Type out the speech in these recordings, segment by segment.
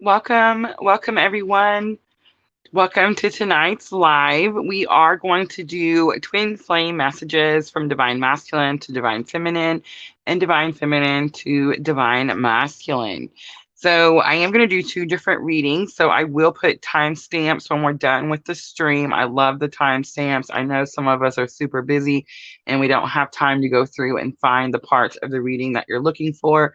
Welcome everyone. Welcome to tonight's live. We are going to do twin flame messages from divine masculine to divine feminine and divine feminine to divine masculine. So I am going to do two different readings. So I will put timestamps when we're done with the stream. I love the timestamps. I know some of us are super busy and we don't have time to go through and find the parts of the reading that you're looking for.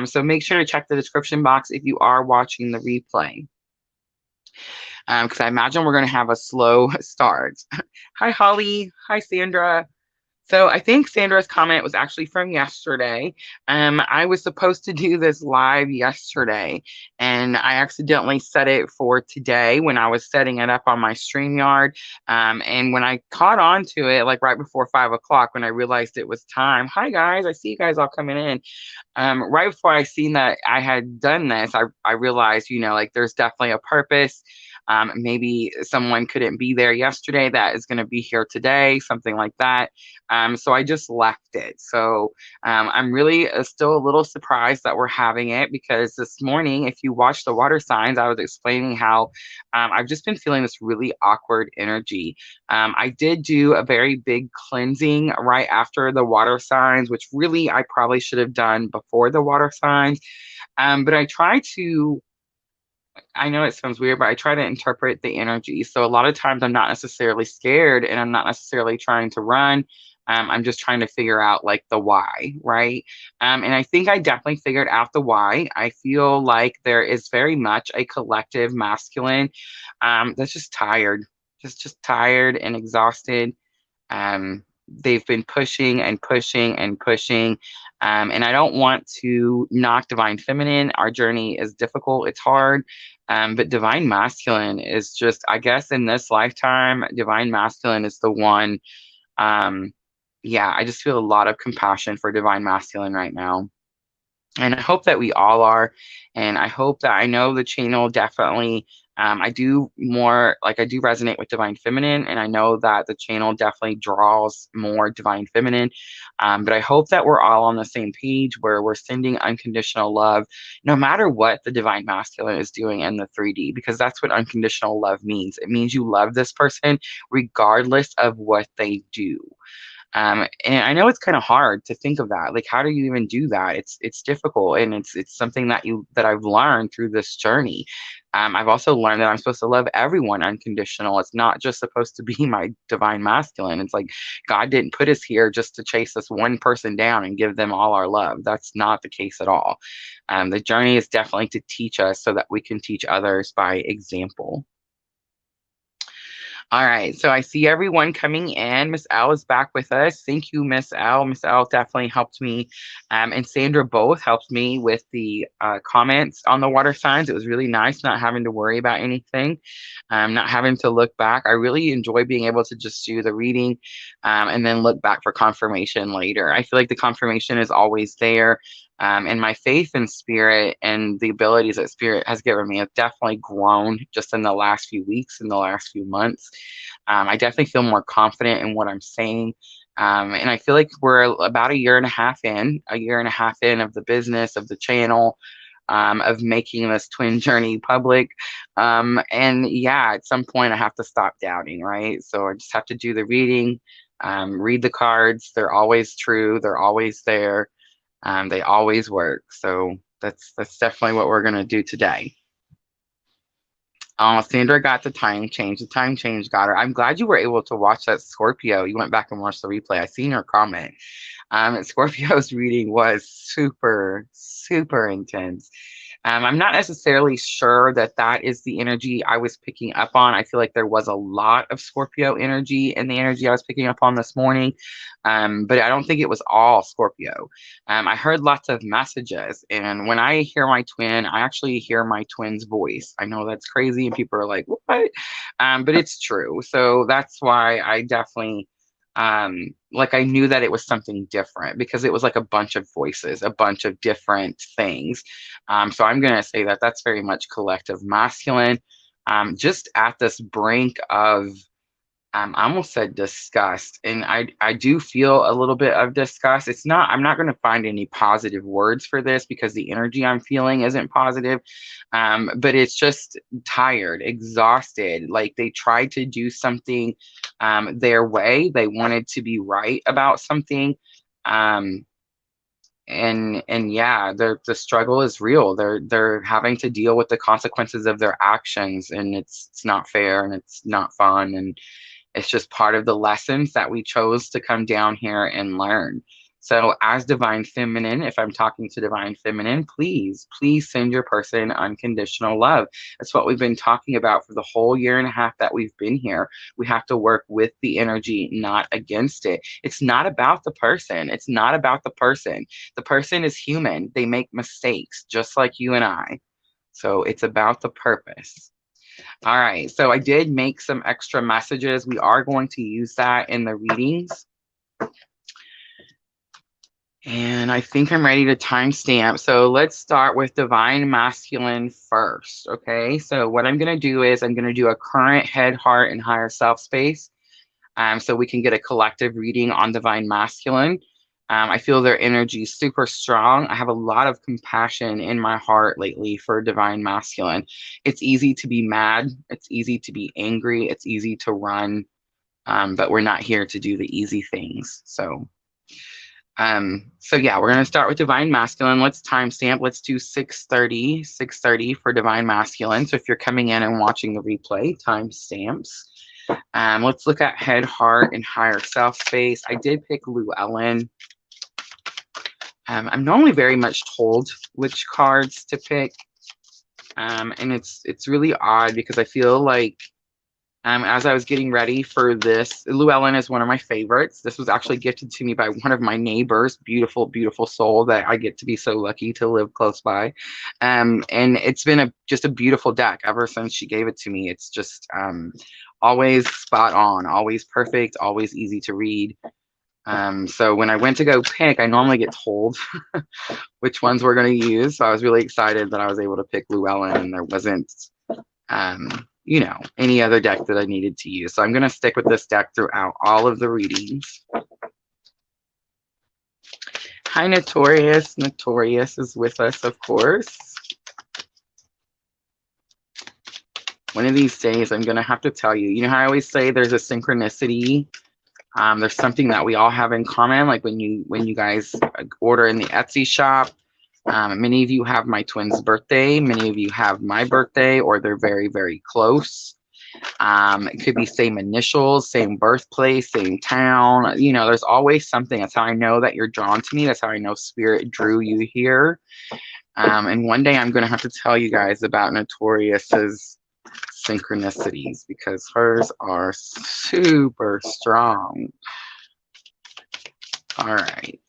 So make sure to check the description box if you are watching the replay, because I imagine we're going to have a slow start. Hi, Holly. Hi, Sandra. So I think Sandra's comment was actually from yesterday. I was supposed to do this live yesterday, and I accidentally set it for today when I was setting it up on my StreamYard. And when I caught on to it, like right before 5 o'clock, when I realized it was time. Hi guys, I see you guys all coming in. Right before I seen that I had done this, I realized, like there's definitely a purpose. Maybe someone couldn't be there yesterday that is going to be here today, something like that. So I just left it. So I'm really still a little surprised that we're having it, because this morning, if you watch the water signs, I was explaining how I've just been feeling this really awkward energy. I did do a very big cleansing right after the water signs, which really I probably should have done before the water signs. But I know it sounds weird, but I try to interpret the energy. So a lot of times I'm not necessarily scared and I'm not necessarily trying to run. I'm just trying to figure out like the why, right? And I think I definitely figured out the why. I feel like there is very much a collective masculine that's just tired, just tired and exhausted. They've been pushing and pushing and pushing. And I don't want to knock divine feminine. Our journey is difficult, it's hard. But divine masculine is just, I guess, in this lifetime, divine masculine is the one. Yeah, I just feel a lot of compassion for divine masculine right now. And I hope that we all are. And I hope that I know the channel definitely, I do more, like I do resonate with divine feminine. And I know that the channel definitely draws more divine feminine. But I hope that we're all on the same page where we're sending unconditional love, no matter what the divine masculine is doing in the 3D, because that's what unconditional love means. It means you love this person regardless of what they do. And I know it's kind of hard to think of that. Like, how do you even do that? It's difficult, and it's something that I've learned through this journey. I've also learned that I'm supposed to love everyone unconditional. It's not just supposed to be my divine masculine. It's like God didn't put us here just to chase this one person down and give them all our love. That's not the case at all. The journey is definitely to teach us so that we can teach others by example. All right, so I see everyone coming in. Miss L is back with us. Thank you, Miss L. Miss L definitely helped me, and Sandra both helped me with the comments on the water signs. It was really nice not having to worry about anything, not having to look back. I really enjoy being able to just do the reading, and then look back for confirmation later. I feel like the confirmation is always there. And my faith in spirit and the abilities that spirit has given me have definitely grown just in the last few weeks, in the last few months. I definitely feel more confident in what I'm saying. And I feel like we're about a year and a half in of the business, of the channel, of making this twin journey public. And yeah, at some point I have to stop doubting, right? So I just have to do the reading, read the cards. They're always true. They're always there. They always work. So that's definitely what we're going to do today. Sandra got the time change. The time change got her. I'm glad you were able to watch that Scorpio. You went back and watched the replay. I seen your comment. Scorpio's reading was super, super intense. I'm not necessarily sure that that is the energy I was picking up on. I feel like there was a lot of Scorpio energy in the energy I was picking up on this morning, but I don't think it was all Scorpio. I heard lots of messages, and when I hear my twin, I actually hear my twin's voice. I know that's crazy, and people are like, "What?" But it's true. So that's why I definitely like I knew that it was something different, because it was like a bunch of voices, a bunch of different things. So I'm going to say that that's very much collective masculine, just at this brink of I almost said disgust, and I do feel a little bit of disgust. It's not, I'm not going to find any positive words for this because the energy I'm feeling isn't positive. But it's just tired, exhausted. Like they tried to do something their way. They wanted to be right about something. Um, and yeah, the struggle is real. They're having to deal with the consequences of their actions, and it's not fair and it's not fun, and it's just part of the lessons that we chose to come down here and learn. So, as Divine Feminine, if I'm talking to Divine Feminine, please, please send your person unconditional love. That's what we've been talking about for the whole year and a half that we've been here. We have to work with the energy, not against it. It's not about the person. It's not about the person. The person is human. They make mistakes, just like you and I. So, it's about the purpose. All right, so I did make some extra messages. We are going to use that in the readings. And I think I'm ready to timestamp. So let's start with Divine Masculine first, okay? So what I'm going to do is I'm going to do a current head, heart, and higher self space, so we can get a collective reading on Divine Masculine. I feel their energy is super strong. I have a lot of compassion in my heart lately for Divine Masculine. It's easy to be mad. It's easy to be angry. It's easy to run, but we're not here to do the easy things. So yeah, we're gonna start with Divine Masculine. Let's timestamp. Let's do 6:30 for Divine Masculine. So if you're coming in and watching the replay, timestamps. Let's look at head, heart, and higher self space. I did pick Llewellyn. I'm normally very much told which cards to pick, and it's really odd because I feel like as I was getting ready for this, Llewellyn is one of my favorites. This was actually gifted to me by one of my neighbors. Beautiful, beautiful soul that I get to be so lucky to live close by. And it's been just a beautiful deck ever since she gave it to me. It's just always spot on, always perfect, always easy to read. So when I went to go pick, I normally get told which ones we're going to use. So I was really excited that I was able to pick Llewellyn, and there wasn't any other deck that I needed to use. So I'm going to stick with this deck throughout all of the readings. Hi, Notorious. Notorious is with us, of course. One of these days, I'm going to have to tell you, you know how I always say there's a synchronicity. There's something that we all have in common, like when you guys order in the Etsy shop. Many of you have my twin's birthday. Many of you have my birthday, or they're very, very close. It could be same initials, same birthplace, same town. You know, there's always something. That's how I know that you're drawn to me. That's how I know Spirit drew you here. And one day I'm going to have to tell you guys about Notorious's synchronicities because hers are super strong. All right.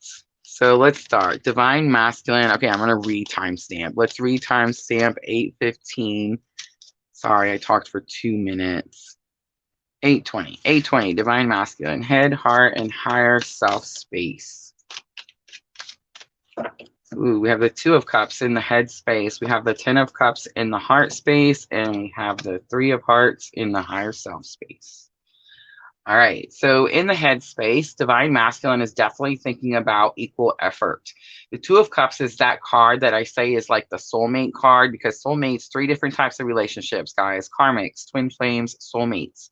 So let's start. Divine Masculine. Okay, I'm going to re-timestamp. Let's re-timestamp 8:15. Sorry, I talked for 2 minutes. 8:20. 8:20. Divine Masculine. Head, heart, and higher self space. Ooh, we have the 2 of Cups in the head space. We have the 10 of Cups in the heart space. And we have the 3 of Hearts in the higher self space. All right, so in the headspace, Divine Masculine is definitely thinking about equal effort. The 2 of Cups is that card that I say is like the soulmate card, because soulmates, 3 different types of relationships, guys. Karmics, twin flames, soulmates.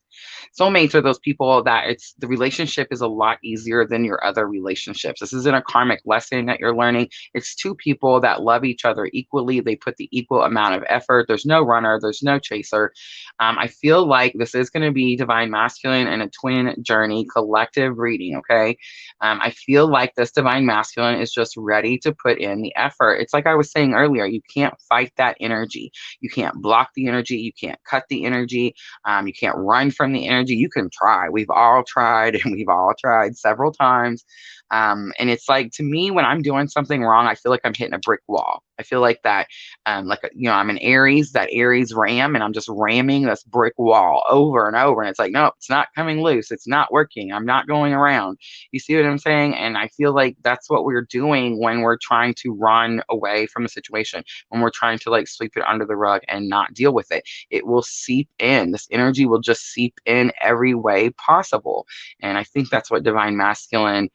Soulmates are those people that the relationship is a lot easier than your other relationships. This isn't a karmic lesson that you're learning. It's 2 people that love each other equally. They put the equal amount of effort. There's no runner. There's no chaser. I feel like this is going to be Divine Masculine and a twin journey collective reading, okay? I feel like this Divine Masculine is just ready to put in the effort. It's like I was saying earlier, you can't fight that energy. You can't block the energy. You can't cut the energy. You can't run from the energy. You can try. We've all tried, and we've all tried several times. And it's like, to me, when I'm doing something wrong, I feel like I'm hitting a brick wall. I feel like that, I'm an Aries, that Aries ram, and I'm just ramming this brick wall over and over. And it's like, no, it's not coming loose. It's not working. I'm not going around. You see what I'm saying? And I feel like that's what we're doing when we're trying to run away from a situation, when we're trying to like sweep it under the rug and not deal with it. It will seep in. This energy will just seep in every way possible. And I think that's what divine masculine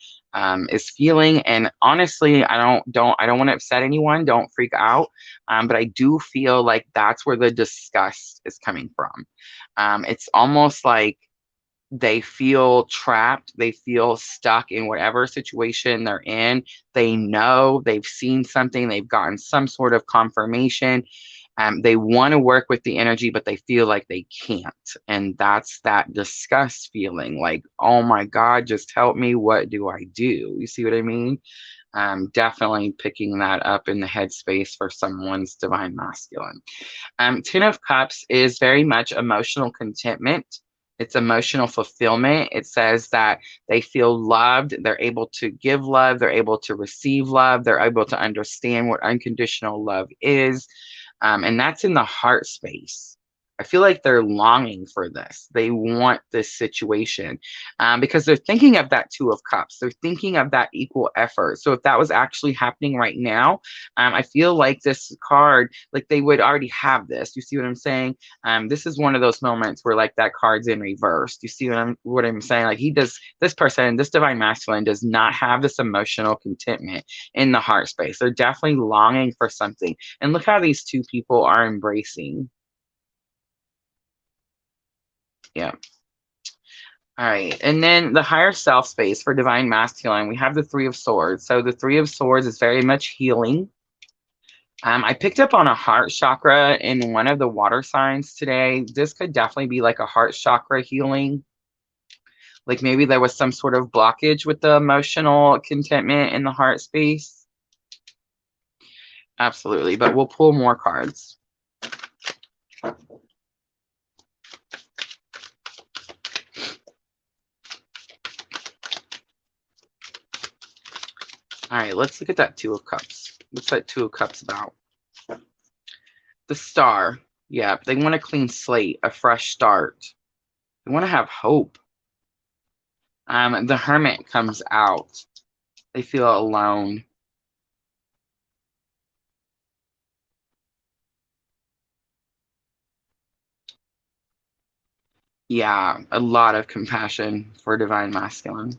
is feeling. And honestly, I don't want to upset anyone. Don't freak out. But I do feel like that's where the disgust is coming from. It's almost like they feel trapped. They feel stuck in whatever situation they're in. They know they've seen something. They've gotten some sort of confirmation. They want to work with the energy, but they feel like they can't. And that's that disgust feeling like, oh my God, just help me. What do I do? You see what I mean? Definitely picking that up in the headspace for someone's divine masculine. Ten of Cups is very much emotional contentment. It's emotional fulfillment. It says that they feel loved. They're able to give love. They're able to receive love. They're able to understand what unconditional love is. And that's in the heart space. I feel like they're longing for this. They want this situation because they're thinking of that Two of Cups. They're thinking of that equal effort. So if that was actually happening right now, I feel like this card, like they would already have this. You see what I'm saying? This is one of those moments where like that card's in reverse. You see what I'm saying? Like this person, this divine masculine does not have this emotional contentment in the heart space. They're definitely longing for something. And look how these two people are embracing. Yeah. All right. And then the higher self space for divine masculine, we have the Three of Swords. So the Three of Swords is very much healing. I picked up on a heart chakra in one of the water signs today. This could definitely be like a heart chakra healing. Like maybe there was some sort of blockage with the emotional contentment in the heart space. Absolutely. But we'll pull more cards. All right, let's look at that Two of Cups. What's that Two of Cups about? The Star. Yeah, they want a clean slate, a fresh start. They want to have hope. The Hermit comes out. They feel alone. Yeah, a lot of compassion for divine masculine.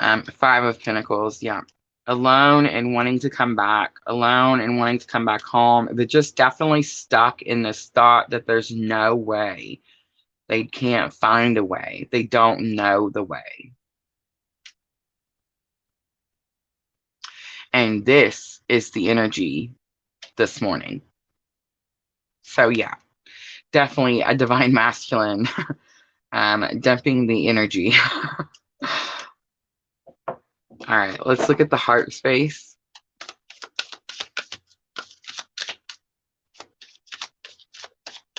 Five of Pentacles. Yeah, alone and wanting to come back. Alone and wanting to come back home. They're just definitely stuck in this thought that there's no way. They can't find a way. They don't know the way. And this is the energy this morning. So yeah, definitely a divine masculine dumping the energy. All right, let's look at the heart space.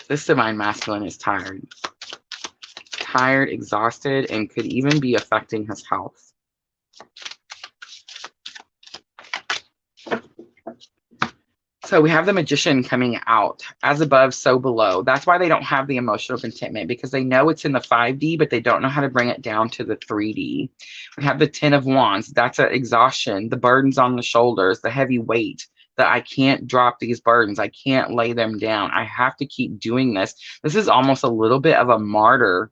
This divine masculine is tired. Tired, exhausted, and could even be affecting his health. So we have the Magician coming out. As above, so below. That's why they don't have the emotional contentment, because they know it's in the 5D, but they don't know how to bring it down to the 3D. We have the Ten of Wands. That's an exhaustion, the burdens on the shoulders, the heavy weight, that I can't drop these burdens. I can't lay them down. I have to keep doing this. This is almost a little bit of a martyr.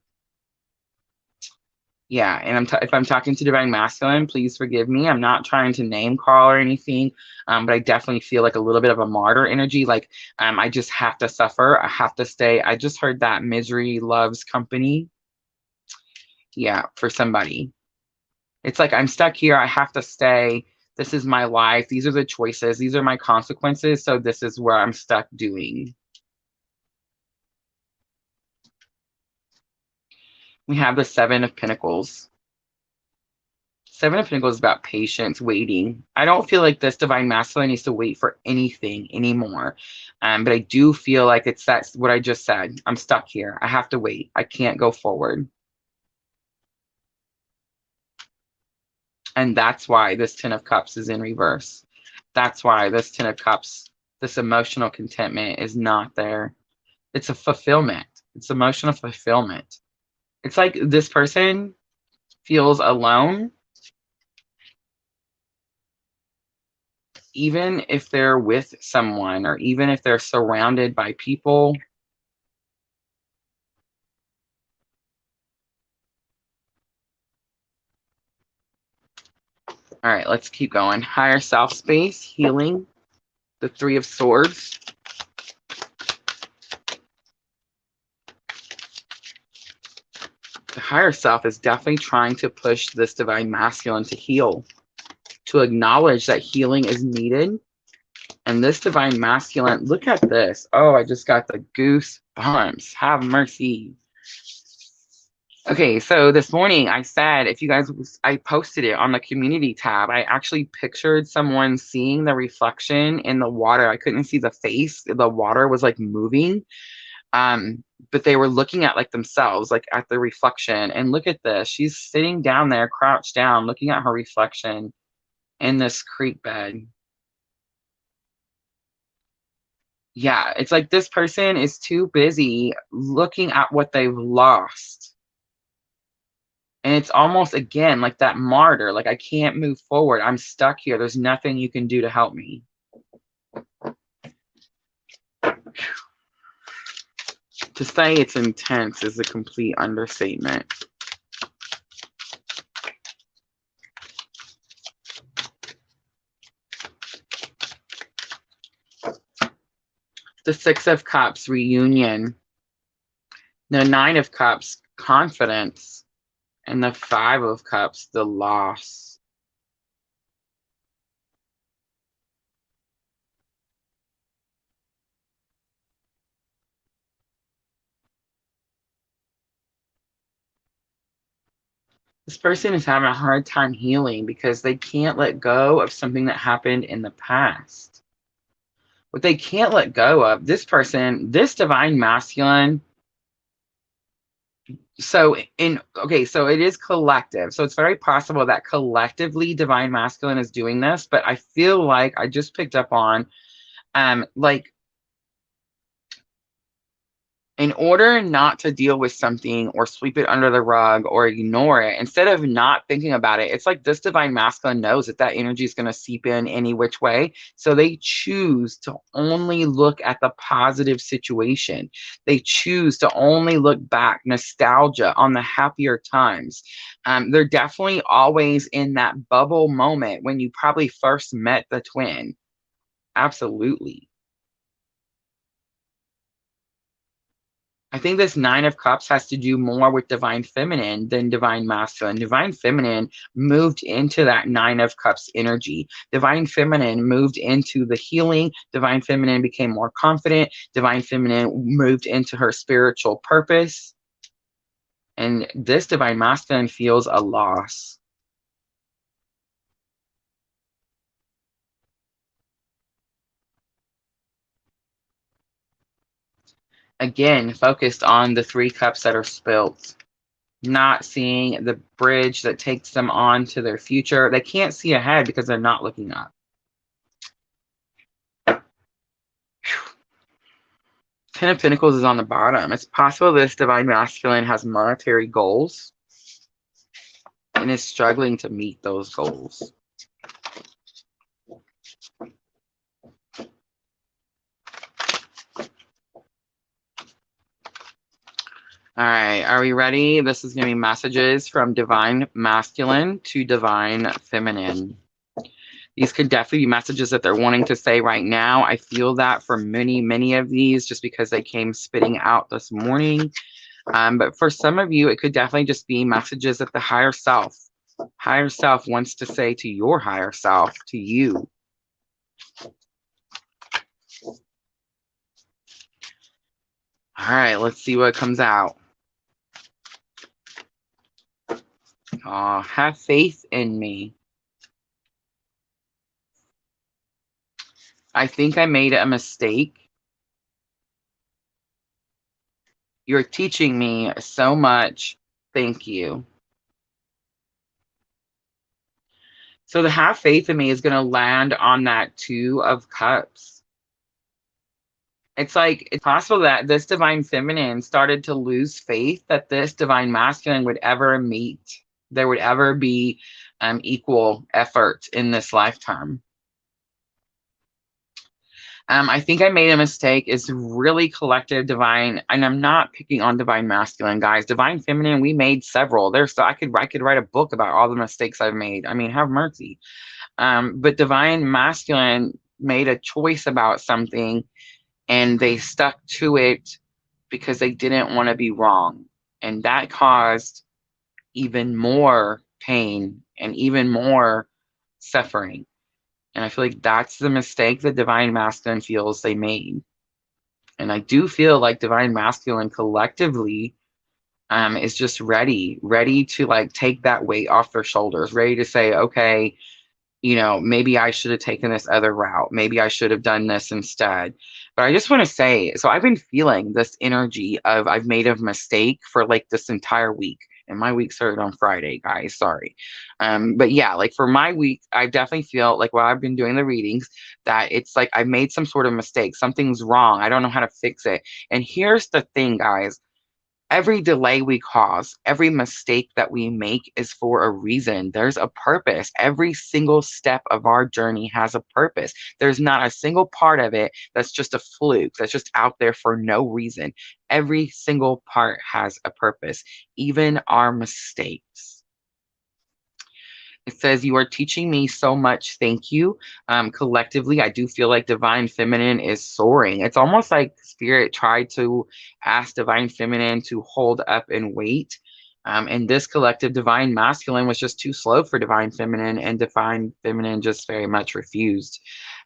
Yeah, and if I'm talking to divine masculine, please forgive me. I'm not trying to name call or anything, but I definitely feel like a little bit of a martyr energy. Like I just have to suffer. I have to stay. I just heard that misery loves company. Yeah, for somebody. It's like I'm stuck here. I have to stay. This is my life. These are the choices. These are my consequences. So this is where I'm stuck doing. We have the Seven of Pentacles. Seven of Pentacles is about patience, waiting. I don't feel like this divine masculine needs to wait for anything anymore. But I do feel like that's what I just said. I'm stuck here. I have to wait. I can't go forward. And that's why this Ten of Cups is in reverse. That's why this Ten of Cups, this emotional contentment is not there. It's a fulfillment. It's emotional fulfillment. It's like this person feels alone, even if they're with someone or even if they're surrounded by people. All right, let's keep going. Higher self space, healing, the Three of Swords. The higher self is definitely trying to push this divine masculine to heal, to acknowledge that healing is needed. And this divine masculine, look at this. Oh, I just got the goosebumps. Have mercy. Okay, so this morning I said, if you guys, I posted it on the community tab. I actually pictured someone seeing the reflection in the water. I couldn't see the face. The water was like moving. But they were looking at like themselves, like at the reflection. And look at this. She's sitting down there, crouched down, looking at her reflection in this creek bed. Yeah, it's like this person is too busy looking at what they've lost. And it's almost, again, like that martyr, like I can't move forward. I'm stuck here. There's nothing you can do to help me. To say it's intense is a complete understatement. The Six of Cups, reunion. The Nine of Cups, confidence. And the Five of Cups, the loss. This person is having a hard time healing because they can't let go of something that happened in the past. What they can't let go of, this person, this divine masculine. So it is collective. So it's very possible that collectively divine masculine is doing this, but I feel like I just picked up on like in order not to deal with something or sweep it under the rug or ignore it, instead of not thinking about it, it's like this divine masculine knows that that energy is going to seep in any which way. So they choose to only look at the positive situation. They choose to only look back, nostalgia on the happier times. They're definitely always in that bubble moment when you probably first met the twin. Absolutely. I think this Nine of Cups has to do more with divine feminine than divine masculine. Divine feminine moved into that Nine of Cups energy. Divine feminine moved into the healing. Divine feminine became more confident. Divine feminine moved into her spiritual purpose. And this divine masculine feels a loss. Again, focused on the three cups that are spilt, not seeing the bridge that takes them on to their future. They can't see ahead because they're not looking up. Ten of Pentacles is on the bottom. It's possible this divine masculine has monetary goals and is struggling to meet those goals. All right, are we ready? This is going to be messages from divine masculine to divine feminine. These could definitely be messages that they're wanting to say right now. I feel that for many, many of these just because they came spitting out this morning. But for some of you, it could definitely just be messages that the higher self wants to say to your higher self, to you. All right, let's see what comes out. Oh, have faith in me. I think I made a mistake. You're teaching me so much. Thank you. So the have faith in me is going to land on that Two of Cups. It's like it's possible that this divine feminine started to lose faith that this divine masculine would ever meet. There would ever be equal effort in this lifetime. I think I made a mistake. It's really collective divine, and I'm not picking on divine masculine, guys. Divine feminine, we made several. There's so I could write a book about all the mistakes I've made. I mean, have mercy. But divine masculine made a choice about something and they stuck to it because they didn't want to be wrong. And that caused even more pain and even more suffering. And I feel like that's the mistake that divine masculine feels they made. And I do feel like divine masculine collectively is just ready to like take that weight off their shoulders, ready to say, okay, maybe I should have taken this other route. Maybe I should have done this instead. But I just want to say, so I've been feeling this energy of I've made a mistake for like this entire week. And my week started on Friday, guys. Sorry. But yeah, like for my week, I definitely feel like while I've been doing the readings, that it's like I made some sort of mistake. Something's wrong. I don't know how to fix it. And here's the thing, guys. Every delay we cause, every mistake that we make is for a reason. There's a purpose. Every single step of our journey has a purpose. There's not a single part of it that's just a fluke, that's just out there for no reason. Every single part has a purpose, even our mistakes. It says, you are teaching me so much. Thank you. Collectively, I do feel like divine feminine is soaring. It's almost like spirit tried to ask divine feminine to hold up and wait. And this collective divine masculine was just too slow for divine feminine, and divine feminine just very much refused.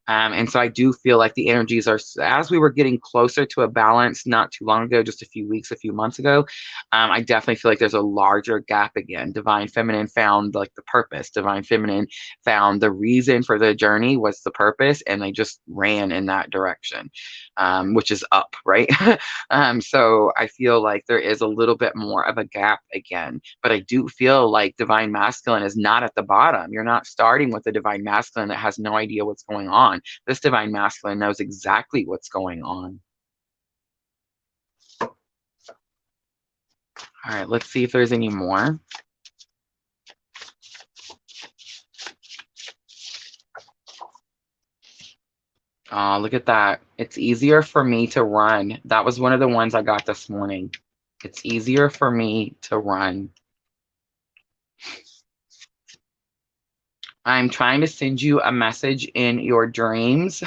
And so I do feel like the energies are, as we were getting closer to a balance not too long ago, just a few weeks, a few months ago, I definitely feel like there's a larger gap again. Divine feminine found like the purpose. Divine feminine found the reason for the journey was the purpose, and they just ran in that direction, which is up, right? So I feel like there is a little bit more of a gap again, but I do feel like divine masculine is not at the bottom. You're not starting with a divine masculine that has no idea what's going on. This divine masculine knows exactly what's going on. All right, let's see if there's any more. Oh, look at that. It's easier for me to run. That was one of the ones I got this morning. It's easier for me to run. I'm trying to send you a message in your dreams.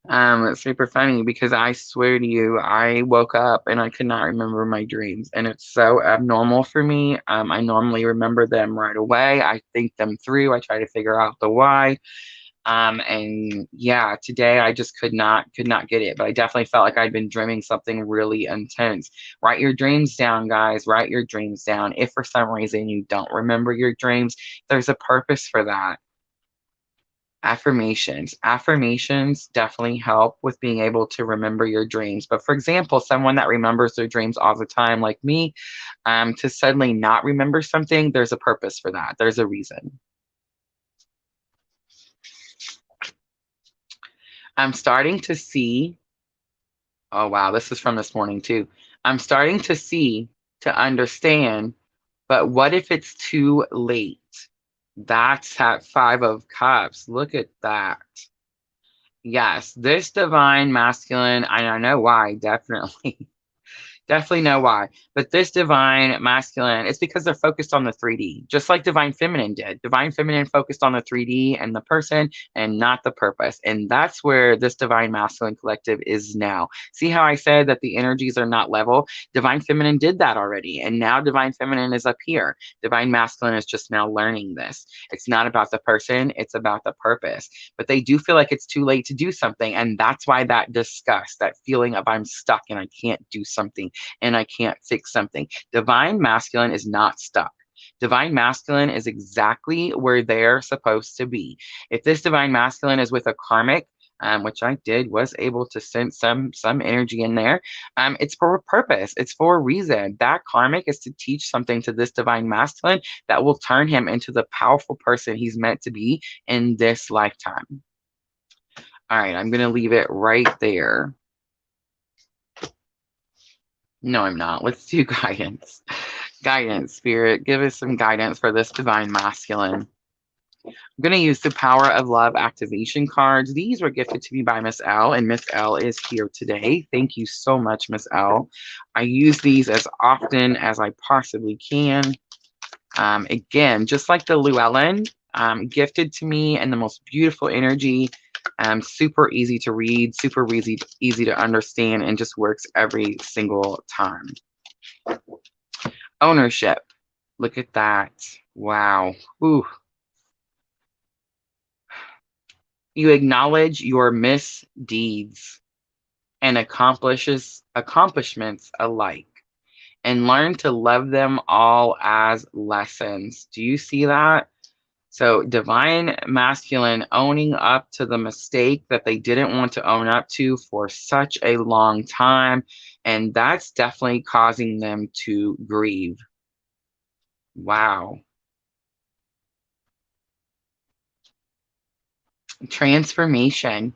It's super funny because I swear to you, I woke up and I could not remember my dreams, and it's so abnormal for me. I normally remember them right away. I think them through. I try to figure out the why. And yeah, today I just could not get it, but I definitely felt like I'd been dreaming something really intense. Write your dreams down, guys. Write your dreams down. If for some reason you don't remember your dreams, there's a purpose for that. Affirmations. Affirmations definitely help with being able to remember your dreams. But for example, someone that remembers their dreams all the time, like me, to suddenly not remember something, there's a purpose for that. There's a reason. I'm starting to see, oh wow, this is from this morning too. I'm starting to see, to understand, but what if it's too late? That's that Five of Cups. Look at that. Yes, this divine masculine, and I know why, definitely. Definitely know why. But this divine masculine, it's because they're focused on the 3D, just like divine feminine did. Divine feminine focused on the 3D and the person and not the purpose. And that's where this divine masculine collective is now. See how I said that the energies are not level? Divine feminine did that already. And now divine feminine is up here. Divine masculine is just now learning this. It's not about the person, it's about the purpose. But they do feel like it's too late to do something. And that's why that disgust, that feeling of I'm stuck and I can't do something and I can't fix something. Divine masculine is not stuck. Divine masculine is exactly where they're supposed to be. If this divine masculine is with a karmic, which I did, was able to sense some energy in there. It's for a purpose. It's for a reason. That karmic is to teach something to this divine masculine that will turn him into the powerful person he's meant to be in this lifetime. All right, I'm gonna leave it right there. No, I'm not. Let's do guidance. Guidance, Spirit. Give us some guidance for this divine masculine. I'm going to use the Power of Love activation cards. These were gifted to me by Miss L, and Miss L is here today. Thank you so much, Miss L. I use these as often as I possibly can. Again, just like the Llewellyn, gifted to me in the most beautiful energy. Super easy to read, super easy to understand, and just works every single time. Ownership. Look at that. Wow. Ooh. You acknowledge your misdeeds and accomplishments alike, and learn to love them all as lessons. Do you see that? So divine masculine owning up to the mistake that they didn't want to own up to for such a long time. And that's definitely causing them to grieve. Wow. Transformation.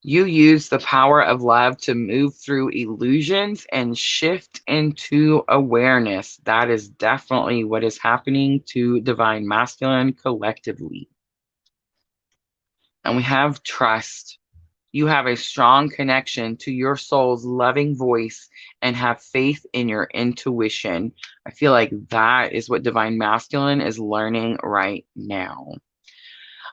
You use the power of love to move through illusions and shift into awareness. That is definitely what is happening to divine masculine collectively. And we have trust. You have a strong connection to your soul's loving voice and have faith in your intuition. I feel like that is what divine masculine is learning right now.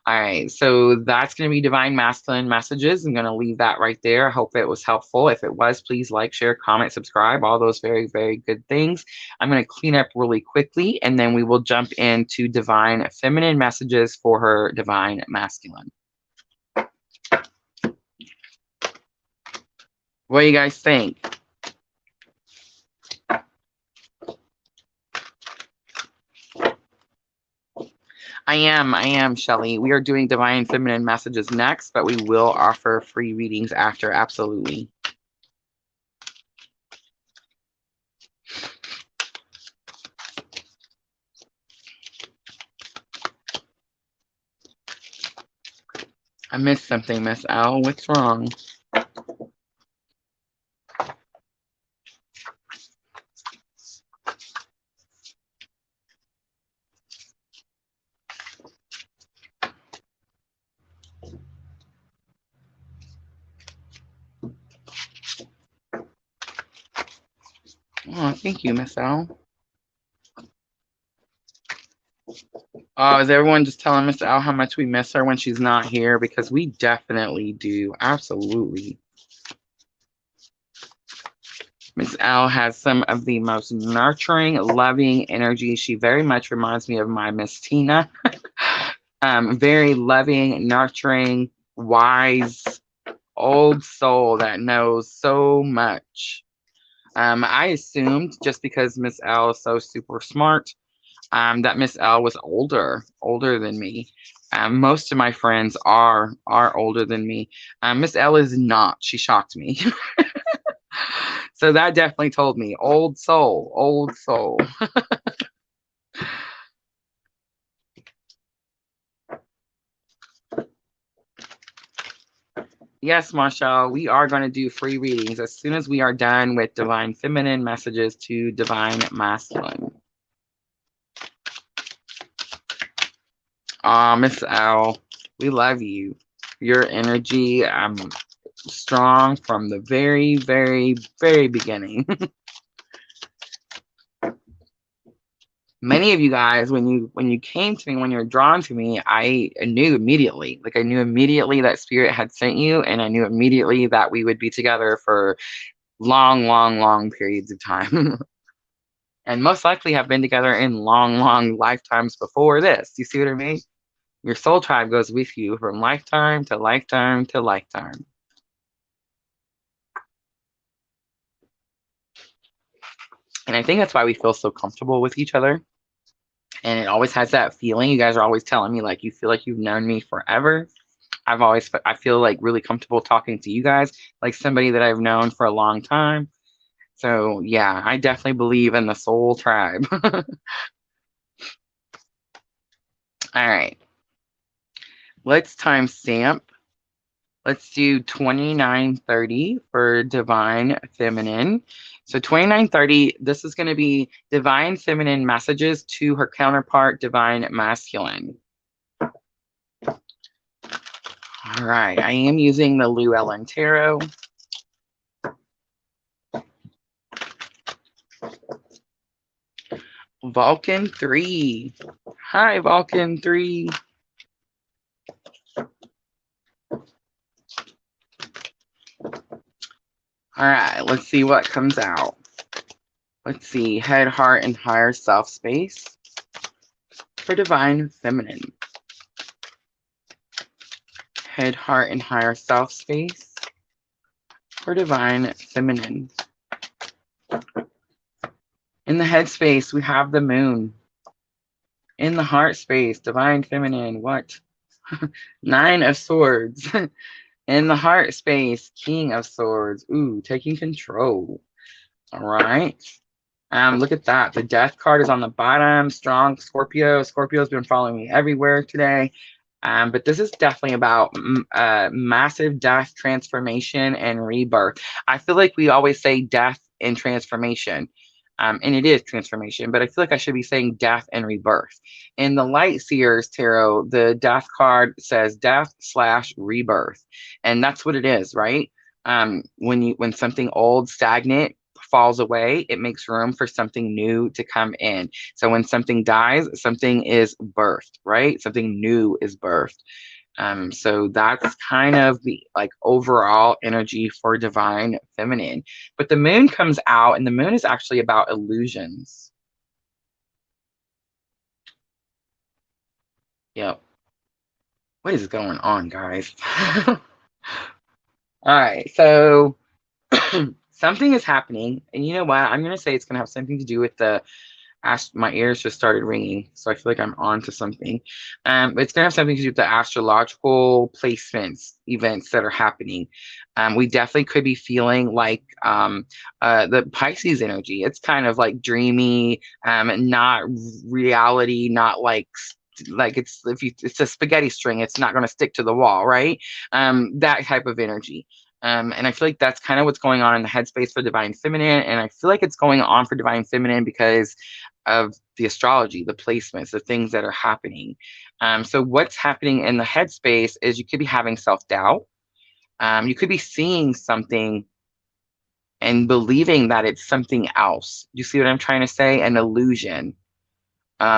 All right, so that's going to be divine masculine messages. I'm going to leave that right there. I hope it was helpful. If it was, please like, share, comment, subscribe, all those very, very good things. I'm going to clean up really quickly, and then we will jump into divine feminine messages for her divine masculine. What do you guys think? I am, Shelly. We are doing divine feminine messages next, but we will offer free readings after, absolutely. I missed something, Miss Al. What's wrong? Oh, thank you, Miss Al. Oh, is everyone just telling Miss Al how much we miss her when she's not here? Because we definitely do. Absolutely. Miss Al has some of the most nurturing, loving energy. She very much reminds me of my Miss Tina. Very loving, nurturing, wise, old soul that knows so much. I assumed just because Miss L is so super smart, that Miss L was older than me. Most of my friends are older than me. Miss L is not. She shocked me. So that definitely told me old soul, old soul. Yes, Marshall, we are going to do free readings as soon as we are done with divine feminine messages to divine masculine. Miss L, we love you. Your energy, strong from the very, very, very beginning. Many of you guys, when you came to me, when you were drawn to me, I knew immediately. Like I knew immediately that spirit had sent you, and I knew immediately that we would be together for long, long, long periods of time. And most likely have been together in long, long lifetimes before this. You see what I mean? Your soul tribe goes with you from lifetime to lifetime to lifetime. And I think that's why we feel so comfortable with each other. And it always has that feeling. You guys are always telling me like you feel like you've known me forever. I feel like really comfortable talking to you guys, like somebody that I've known for a long time. So yeah, I definitely believe in the soul tribe. All right, let's timestamp. Let's do 2930 for divine feminine. So 2930, this is going to be divine feminine messages to her counterpart, divine masculine. All right, I am using the Llewellyn Tarot. Vulcan 3. Hi, Vulcan 3. All right, let's see what comes out. Let's see, head, heart, and higher self space for divine feminine. Head, heart, and higher self space for divine feminine. In the head space, we have the moon. In the heart space, divine feminine, what? 9 of swords. In the heart space, king of swords. Ooh, taking control. All right. Look at that. The death card is on the bottom. Strong Scorpio. Scorpio's been following me everywhere today. But this is definitely about massive death, transformation, and rebirth. I feel like we always say death and transformation. And it is transformation, but I feel like I should be saying death and rebirth. In the Light Seers Tarot, the death card says death/rebirth. And that's what it is, right? When something old, stagnant, falls away, it makes room for something new to come in. So when something dies, something is birthed, right? Something new is birthed. So that's kind of the like overall energy for divine feminine. But the moon comes out, and the moon is actually about illusions. Yep. What is going on, guys? All right, so something is happening, and you know what? I'm gonna say it's gonna have something to do with the my ears just started ringing, so I feel like I'm on to something. It's gonna have something to do with the astrological placements, events that are happening. We definitely could be feeling like the Pisces energy. It's kind of like dreamy, not reality, not like it's a spaghetti string, it's not going to stick to the wall, right? That type of energy. And I feel like that's kind of what's going on in the headspace for divine feminine, and I feel like it's going on for divine feminine because of the astrology, the placements, the things that are happening. So what's happening in the headspace is you could be having self-doubt. You could be seeing something and believing that it's something else. You see what I'm trying to say? An illusion. I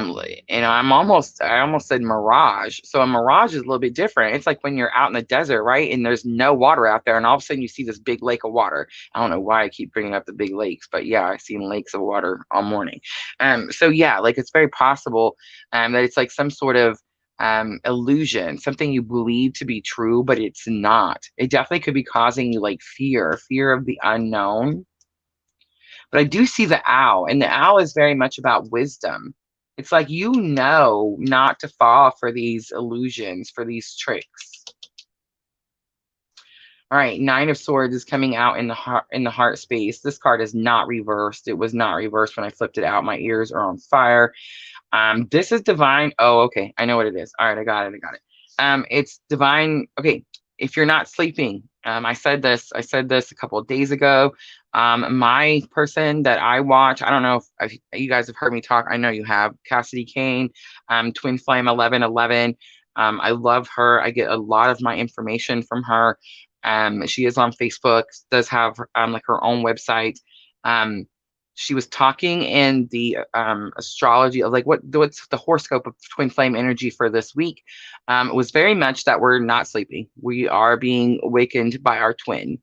almost said mirage. So a mirage is a little bit different. It's like when you're out in the desert, right? And there's no water out there, and all of a sudden you see this big lake of water. I don't know why I keep bringing up the big lakes, but yeah, I've seen lakes of water all morning. So yeah, like it's very possible that it's like some sort of illusion, something you believe to be true, but it's not. It definitely could be causing you like fear of the unknown. But I do see the owl, and the owl is very much about wisdom. It's like you know not to fall for these illusions, for these tricks. All right, 9 of Swords is coming out in the heart space. This card is not reversed. It was not reversed when I flipped it out. My ears are on fire. This is divine. Oh, okay. I know what it is. All right, I got it. It's divine. Okay, if you're not sleeping, I said this a couple of days ago. My person that I watch, I don't know if you guys have heard me talk. I know you have. Cassidy Kane, Twin Flame 1111. I love her. I get a lot of my information from her. She is on Facebook, does have like her own website. She was talking in the astrology of like what's the horoscope of twin flame energy for this week. It was very much that we're not sleeping. We are being awakened by our twin,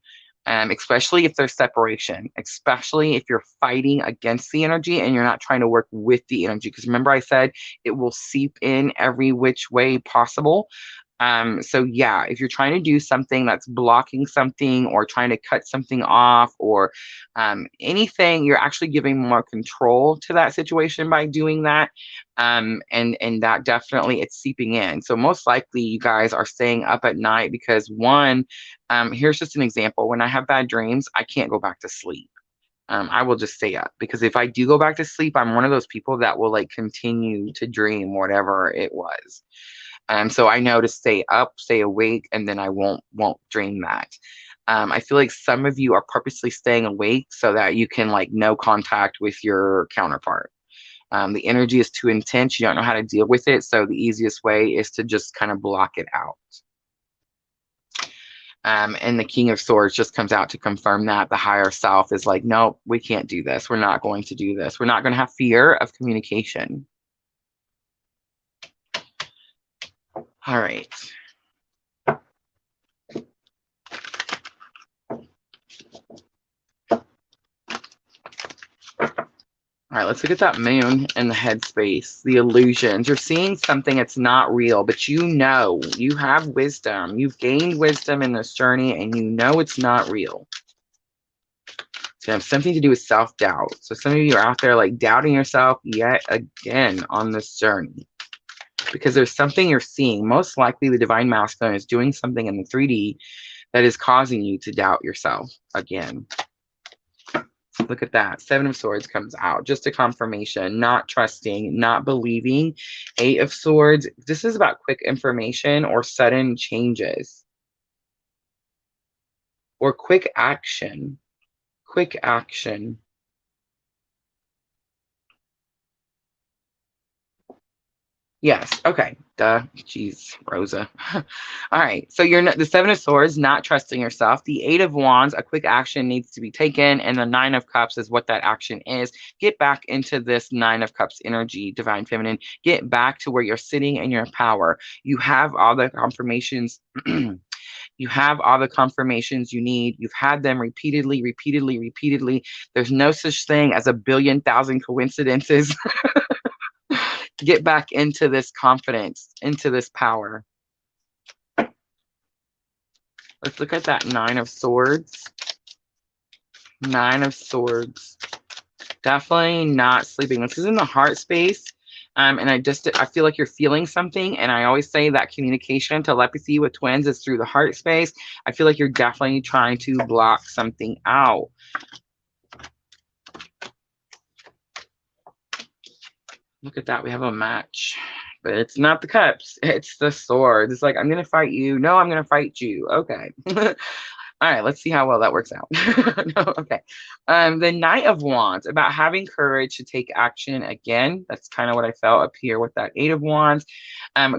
especially if there's separation, especially if you're fighting against the energy and you're not trying to work with the energy. Because remember I said it will seep in every which way possible. So yeah, if you're trying to do something that's blocking something or trying to cut something off or anything, you're actually giving more control to that situation by doing that. And that definitely it's seeping in. So most likely you guys are staying up at night because one, here's just an example. When I have bad dreams, I can't go back to sleep. I will just stay up because if I do go back to sleep, I'm one of those people that will like continue to dream whatever it was. So I know to stay up, stay awake, and then I won't dream that. I feel like some of you are purposely staying awake so that you can like no contact with your counterpart. The energy is too intense. You don't know how to deal with it. So the easiest way is to just kind of block it out. And the King of Swords just comes out to confirm that the higher self is like, nope, we can't do this. We're not going to do this. We're not going to have fear of communication. All right. All right, let's look at that moon and the headspace, the illusions. You're seeing something that's not real, but you know, you have wisdom. You've gained wisdom in this journey and you know it's not real. It's going to have something to do with self-doubt. So some of you are out there like doubting yourself yet again on this journey because there's something you're seeing. Most likely the divine masculine is doing something in the 3D that is causing you to doubt yourself again. Look at that. 7 of Swords comes out. Just a confirmation. Not trusting, not believing. 8 of Swords. This is about quick information or sudden changes. Or quick action. Quick action. Yes. Okay. Duh. Jeez, Rosa. All right. So you're not, the 7 of Swords, not trusting yourself. The 8 of Wands, a quick action needs to be taken. And the 9 of Cups is what that action is. Get back into this 9 of Cups energy, divine feminine. Get back to where you're sitting in your power. You have all the confirmations. You have all the confirmations you need. You've had them repeatedly, repeatedly, repeatedly. There's no such thing as a billion thousand coincidences. Get back into this confidence, into this power. Let's look at that 9 of Swords. 9 of Swords. Definitely not sleeping. This is in the heart space. And I feel like you're feeling something. And I always say that communication, telepathy with twins is through the heart space. I feel like you're definitely trying to block something out. Look at that. We have a match. But it's not the cups. It's the swords. It's like, I'm going to fight you. No, I'm going to fight you. Okay. All right, let's see how well that works out. No, okay. The Knight of Wands, about having courage to take action again. That's kind of what I felt up here with that 8 of Wands.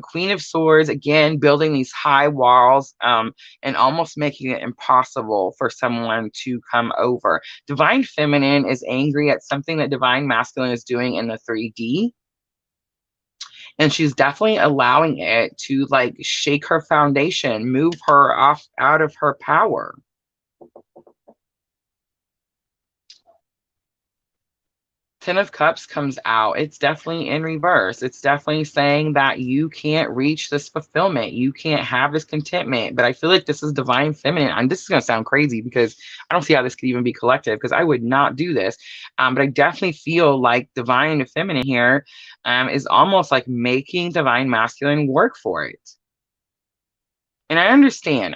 Queen of Swords, again, building these high walls and almost making it impossible for someone to come over. Divine Feminine is angry at something that Divine Masculine is doing in the 3D. And she's definitely allowing it to like shake her foundation, move her off out of her power. Ten of Cups comes out. It's definitely in reverse. It's definitely saying that you can't reach this fulfillment. You can't have this contentment. But I feel like this is divine feminine. And this is going to sound crazy because I don't see how this could even be collective because I would not do this. But I definitely feel like divine feminine here is almost like making divine masculine work for it. And I understand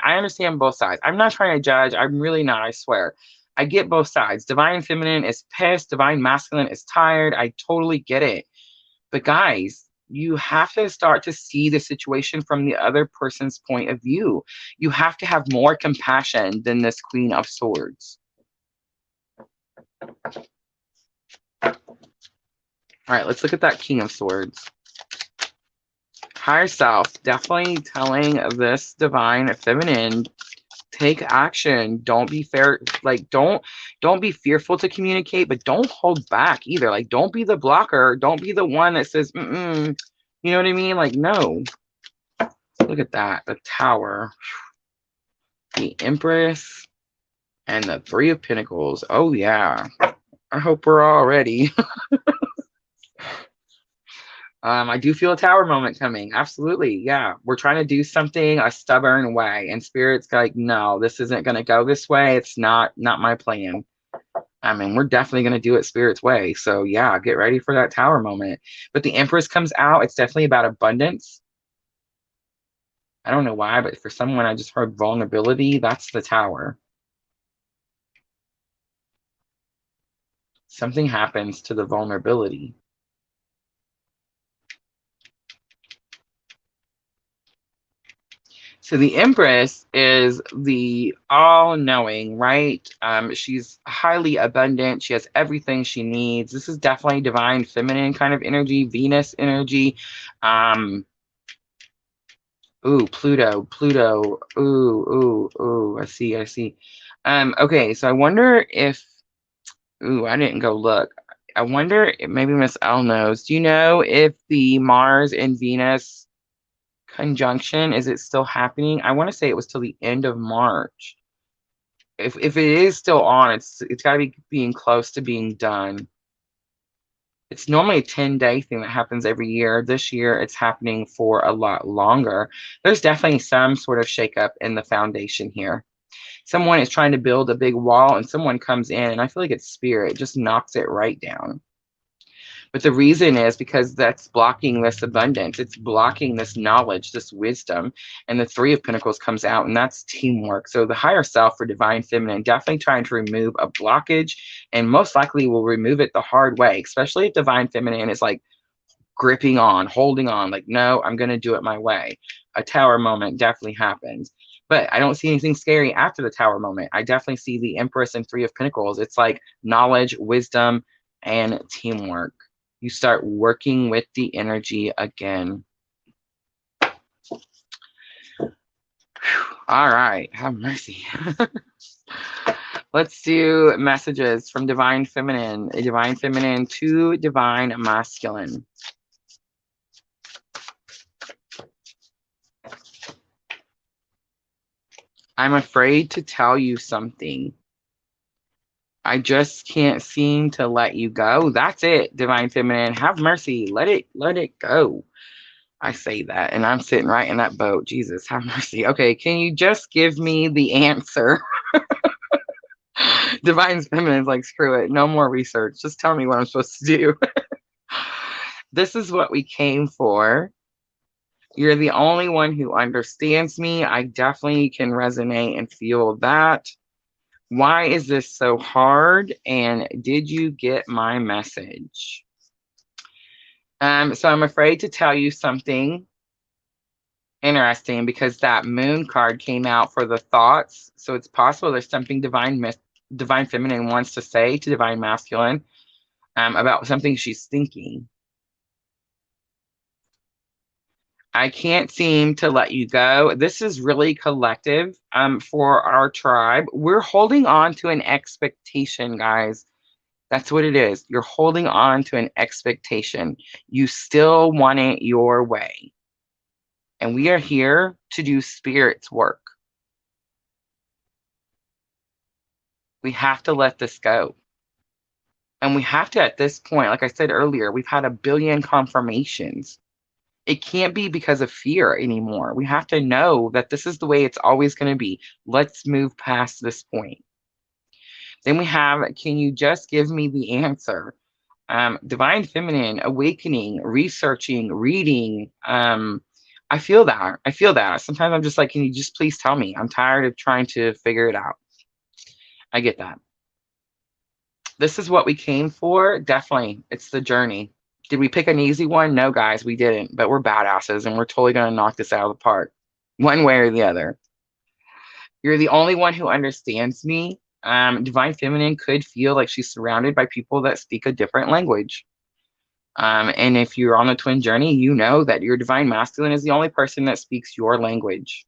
both sides. I'm not trying to judge. I'm really not, I swear. I get both sides. Divine feminine is pissed. Divine masculine is tired. I totally get it. But guys, you have to start to see the situation from the other person's point of view. You have to have more compassion than this Queen of Swords. All right, let's look at that King of Swords. Higher self, definitely telling this divine feminine, take action. Don't be fair. Like, don't be fearful to communicate, but don't hold back either. Like, don't be the blocker. Don't be the one that says, you know what I mean? Like, no. Look at that. The Tower, the Empress, and the 3 of Pentacles. Oh, yeah. I hope we're all ready. I do feel a tower moment coming. Absolutely. Yeah. We're trying to do something a stubborn way. And spirit's like, no, this isn't gonna go this way. It's not my plan. I mean, we're definitely gonna do it spirit's way. So yeah, get ready for that tower moment. But the Empress comes out. It's definitely about abundance. I don't know why, but for someone I just heard vulnerability, that's the tower. Something happens to the vulnerability. So the Empress is the all-knowing, right? She's highly abundant. She has everything she needs. This is definitely divine feminine kind of energy, Venus energy. Um, ooh, Pluto. Ooh. I see. Okay, so I wonder if, ooh, I didn't go look. I wonder if maybe Miss L knows. Do you know if the Mars and Venus conjunction is it still happening? I want to say it was till the end of March. If it is still on, it's got to be being close to being done. It's normally a 10-day thing that happens every year. This year, it's happening for a lot longer. There's definitely some sort of shakeup in the foundation here. Someone is trying to build a big wall, and someone comes in, and I feel like it's spirit, just knocks it right down. But the reason is because that's blocking this abundance. It's blocking this knowledge, this wisdom. And the Three of Pentacles comes out, and that's teamwork. So the higher self for divine feminine definitely trying to remove a blockage, and most likely will remove it the hard way, especially if divine feminine is like gripping on, holding on, like, no, I'm going to do it my way. A tower moment definitely happens. But I don't see anything scary after the tower moment. I definitely see the Empress and Three of Pentacles. It's like knowledge, wisdom, and teamwork. You start working with the energy again. All right, have mercy. Let's do messages from divine feminine to divine masculine. I'm afraid to tell you something. I just can't seem to let you go. That's it, divine feminine. Have mercy. Let it go. I say that, and I'm sitting right in that boat. Jesus, have mercy. Okay, can you just give me the answer? Divine feminine is like, screw it. No more research. Just tell me what I'm supposed to do. This is what we came for. You're the only one who understands me. I definitely can resonate and feel that. Why is this so hard? And did you get my message? So I'm afraid to tell you something interesting because that moon card came out for the thoughts. So it's possible there's something divine feminine wants to say to divine masculine about something she's thinking. I can't seem to let you go. This is really collective for our tribe. We're holding on to an expectation, guys. That's what it is. You're holding on to an expectation. You still want it your way. And we are here to do spirit's work. We have to let this go. And we have to, at this point, like I said earlier, we've had a billion confirmations. It can't be because of fear anymore. We have to know that this is the way it's always going to be. Let's move past this point. Then we have, can you just give me the answer? Divine feminine, awakening, researching, reading. I feel that. I feel that. Sometimes I'm just like, can you just please tell me? I'm tired of trying to figure it out. I get that. This is what we came for. Definitely. It's the journey. Did we pick an easy one? No, guys, we didn't. But we're badasses and we're totally going to knock this out of the park, one way or the other. You're the only one who understands me. Divine feminine could feel like she's surrounded by people that speak a different language. And if you're on the twin journey, you know that your divine masculine is the only person that speaks your language.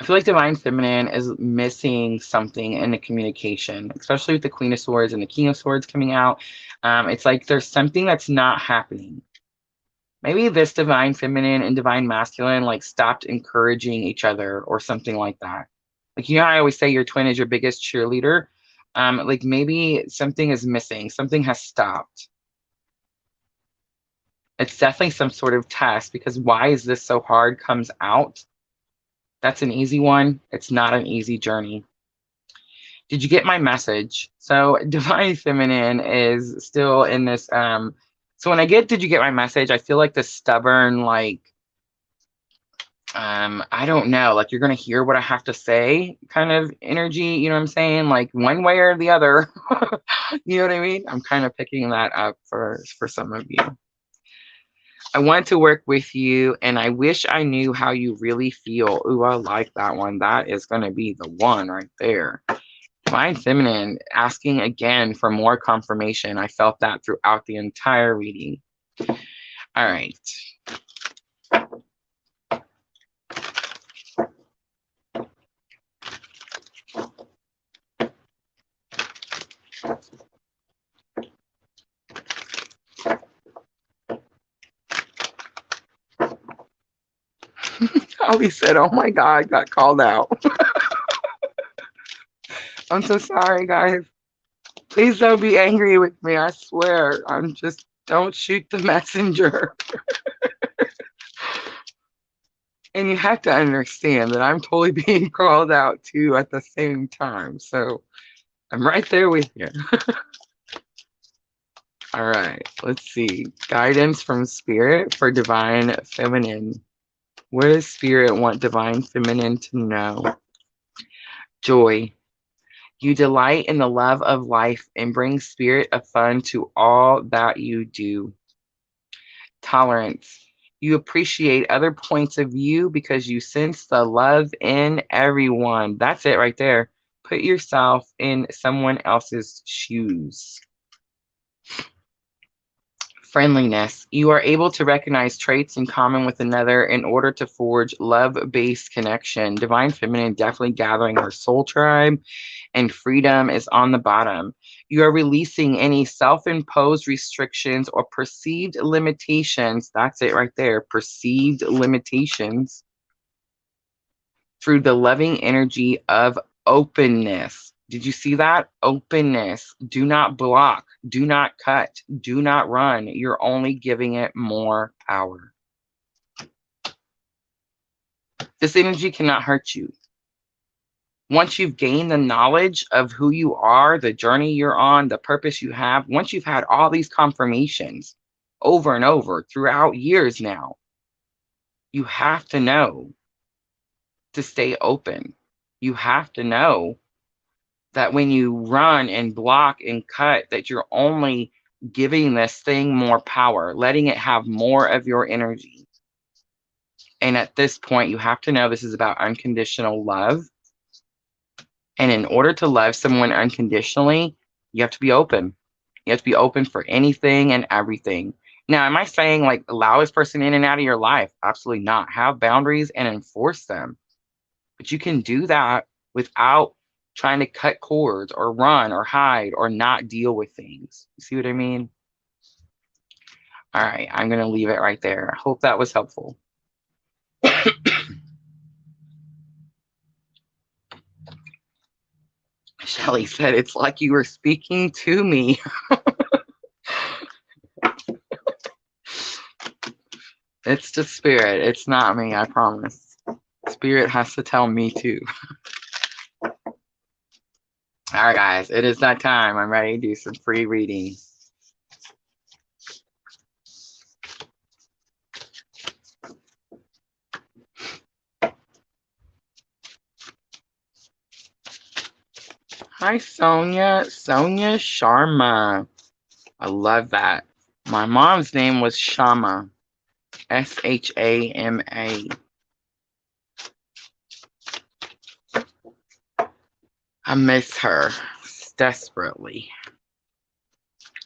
I feel like divine feminine is missing something in the communication, especially with the Queen of Swords and the King of Swords coming out. It's like there's something that's not happening. Maybe this divine feminine and divine masculine like stopped encouraging each other or something like that. Like, I always say your twin is your biggest cheerleader. Like maybe something is missing, something has stopped. It's definitely some sort of test, because why is this so hard comes out. That's an easy one. It's not an easy journey. Did you get my message? So divine feminine is still in this so when I get did you get my message, I feel like the stubborn, like I don't know, like you're gonna hear what I have to say kind of energy, you know what I'm saying? Like one way or the other. You know what I mean? I'm kind of picking that up for some of you. I want to work with you, and I wish I knew how you really feel. Ooh, I like that one. That is going to be the one right there. Divine Feminine, asking again for more confirmation. I felt that throughout the entire reading. All right. Holly said, oh my God, I got called out. I'm so sorry, guys. Please don't be angry with me. I swear. I'm just, don't shoot the messenger. And you have to understand that I'm totally being called out too at the same time. So I'm right there with you. All right, let's see. Guidance from Spirit for Divine Feminine. What does Spirit want Divine Feminine to know? Joy. You delight in the love of life and bring spirit of fun to all that you do. Tolerance. You appreciate other points of view because you sense the love in everyone. That's it right there. Put yourself in someone else's shoes. Friendliness. You are able to recognize traits in common with another in order to forge love-based connection. Divine Feminine definitely gathering her soul tribe, and freedom is on the bottom. You are releasing any self-imposed restrictions or perceived limitations. That's it right there. Perceived limitations through the loving energy of openness. Did you see that? Openness. Do not block. Do not cut. Do not run. You're only giving it more power. This energy cannot hurt you. Once you've gained the knowledge of who you are, the journey you're on, the purpose you have, once you've had all these confirmations over and over throughout years now, you have to know to stay open. You have to know that when you run and block and cut, that you're only giving this thing more power, letting it have more of your energy. And at this point, you have to know this is about unconditional love. And in order to love someone unconditionally, you have to be open. You have to be open for anything and everything. Now, am I saying like allow this person in and out of your life? Absolutely not. Have boundaries and enforce them. But you can do that without trying to cut cords or run or hide or not deal with things. You see what I mean? All right, I'm going to leave it right there. I hope that was helpful. Shelly said, it's like you were speaking to me. It's the spirit. It's not me, I promise. Spirit has to tell me too. All right, guys, it is that time. I'm ready to do some free reading. Hi, Sonia. Sonia Sharma. I love that. My mom's name was Shama. Shama. I miss her desperately.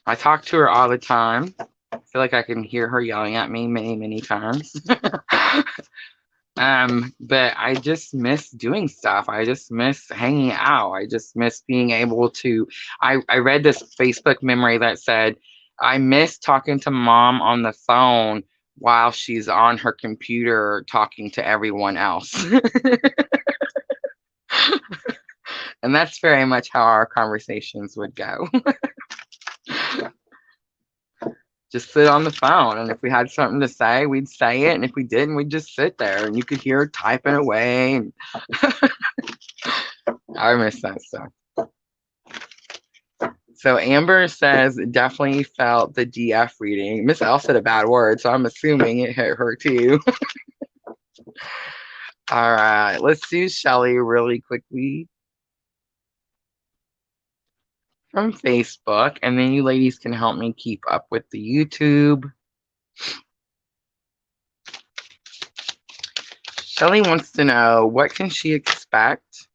I talk to her all the time. I feel like I can hear her yelling at me many, many times. But I just miss doing stuff. I just miss hanging out. I just miss being able to. I read this Facebook memory that said, I miss talking to mom on the phone while she's on her computer talking to everyone else. And that's very much how our conversations would go. Just sit on the phone, and if we had something to say, we'd say it, and if we didn't, we'd just sit there, and you could hear her typing away. And I miss that stuff. So Amber says, definitely felt the DF reading. Miss L said a bad word, so I'm assuming it hit her too. All right, let's do Shelly really quickly from Facebook, and then you ladies can help me keep up with the YouTube. Shelly wants to know, what can she expect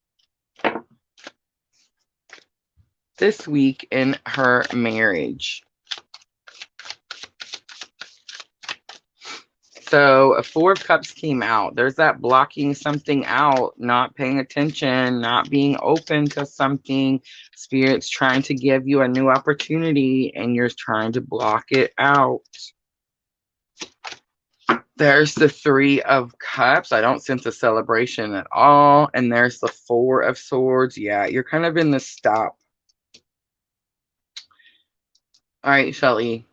this week in her marriage? So a Four of Cups came out. There's that blocking something out, not paying attention, not being open to something. Spirit's trying to give you a new opportunity, and you're trying to block it out. There's the Three of Cups. I don't sense a celebration at all. And there's the Four of Swords. Yeah, you're kind of in the stop. All right, Shelly.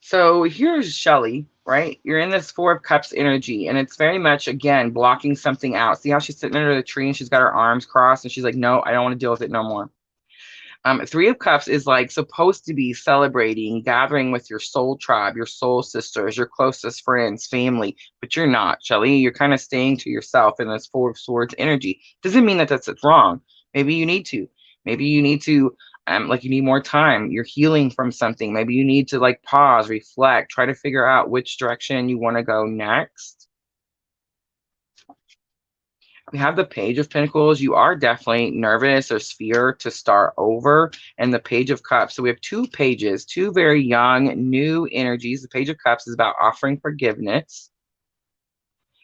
So here's Shelly, right? You're in this Four of Cups energy, and it's very much, again, blocking something out. See how she's sitting under the tree and she's got her arms crossed, and she's like, no, I don't want to deal with it no more. Three of Cups is like supposed to be celebrating, gathering with your soul tribe, your soul sisters, your closest friends, family, but you're not, Shelly. You're kind of staying to yourself in this Four of Swords energy. Doesn't mean that that's wrong. Maybe you need to. Maybe you need to, like you need more time. You're healing from something. Maybe you need to like pause, reflect, try to figure out which direction you want to go next. We have the Page of Pentacles. You are definitely nervous or fear to start over, and the Page of Cups. So we have two pages, two very young, new energies. The Page of Cups is about offering forgiveness.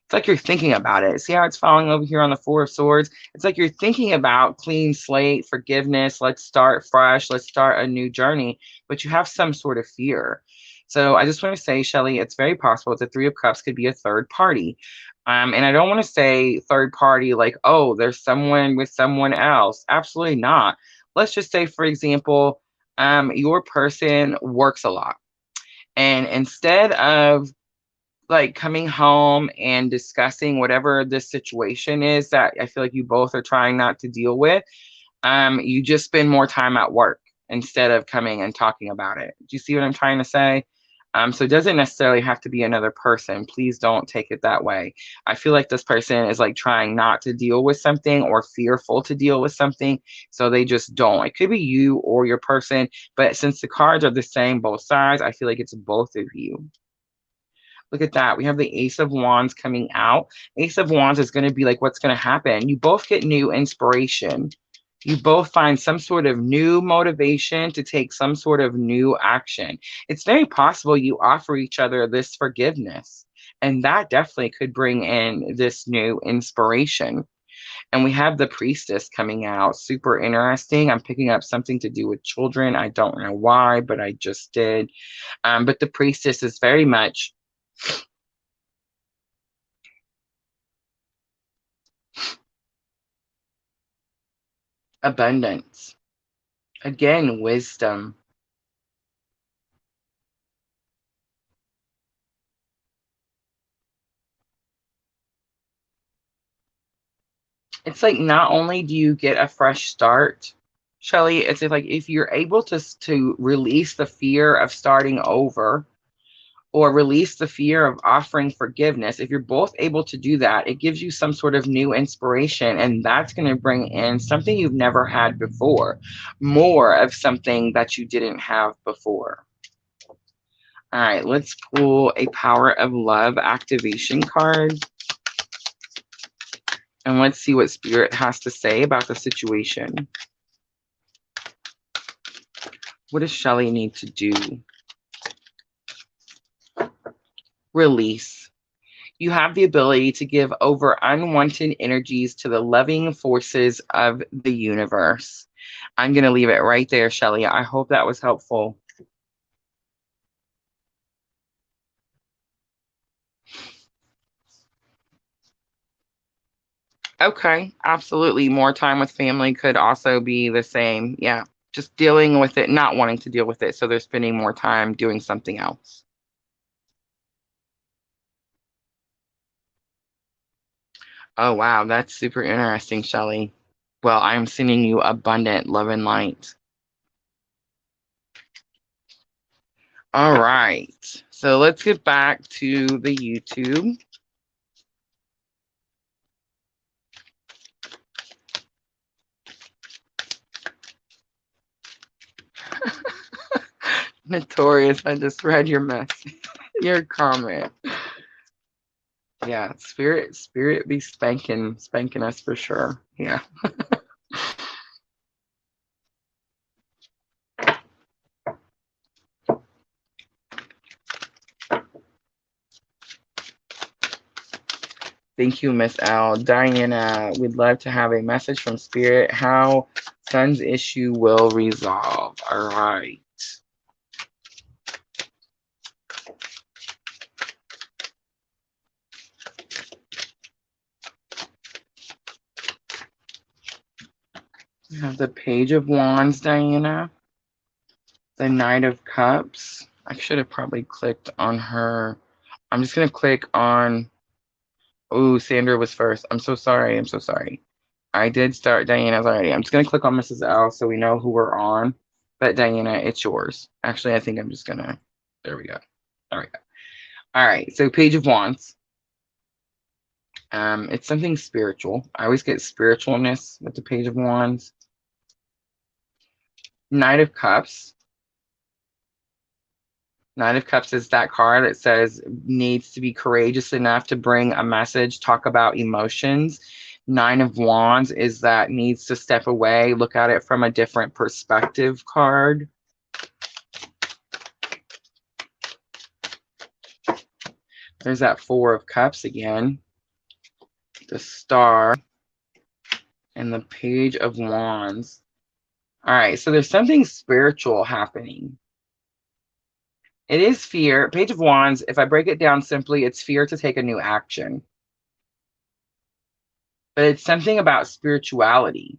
It's like you're thinking about it. See how it's falling over here on the Four of Swords? It's like you're thinking about clean slate, forgiveness. Let's start fresh. Let's start a new journey. But you have some sort of fear. So I just want to say, Shelly, it's very possible that the Three of Cups could be a third party. And I don't want to say third party like, oh, there's someone with someone else. Absolutely not. Let's just say, for example, your person works a lot. And instead of like coming home and discussing whatever this situation is that I feel like you both are trying not to deal with, you just spend more time at work instead of coming and talking about it. Do you see what I'm trying to say? So it doesn't necessarily have to be another person. Please don't take it that way. I feel like this person is like trying not to deal with something or fearful to deal with something. So they just don't. It could be you or your person, but since the cards are the same, both sides, I feel like it's both of you. Look at that. We have the Ace of Wands coming out. Ace of Wands is going to be like, what's going to happen? You both get new inspiration. You both find some sort of new motivation to take some sort of new action. It's very possible you offer each other this forgiveness, and that definitely could bring in this new inspiration. And we have the Priestess coming out. Super interesting. I'm picking up something to do with children. I don't know why, but I just did. But the Priestess is very much abundance. Again, wisdom. It's like not only do you get a fresh start, Shelly, it's like if you're able to release the fear of starting over or release the fear of offering forgiveness, if you're both able to do that, it gives you some sort of new inspiration, and that's going to bring in something you've never had before, more of something that you didn't have before. All right, let's pull a Power of Love activation card. And let's see what Spirit has to say about the situation. What does Shelly need to do? Release. You have the ability to give over unwanted energies to the loving forces of the universe. I'm going to leave it right there, Shelly. I hope that was helpful. Okay, absolutely. More time with family could also be the same. Yeah, just dealing with it, not wanting to deal with it. So they're spending more time doing something else. Oh, wow. That's super interesting, Shelley. Well, I'm sending you abundant love and light. All right. So let's get back to the YouTube. Notorious. I just read your message, your comment. Yeah, spirit be spanking us for sure. Yeah. Thank you, Miss L. Diana, we'd love to have a message from Spirit how son's issue will resolve. All right. We have the Page of Wands, Diana. The Knight of Cups. I should have probably clicked on her. I'm just going to click on. Oh, Sandra was first. I'm so sorry. I'm so sorry. I did start Diana's already. I'm just going to click on Mrs. L so we know who we're on. But Diana, it's yours. Actually, I think I'm just going to. There we go. There we go. All right. So, Page of Wands. It's something spiritual. I always get spiritualness with the Page of Wands. Knight of Cups. Nine of Cups is that card that says needs to be courageous enough to bring a message, talk about emotions. Nine of Wands is that needs to step away, look at it from a different perspective card. There's that Four of Cups again. The Star and the Page of Wands. All right, so there's something spiritual happening. It is fear. Page of Wands, if I break it down simply, it's fear to take a new action. But it's something about spirituality.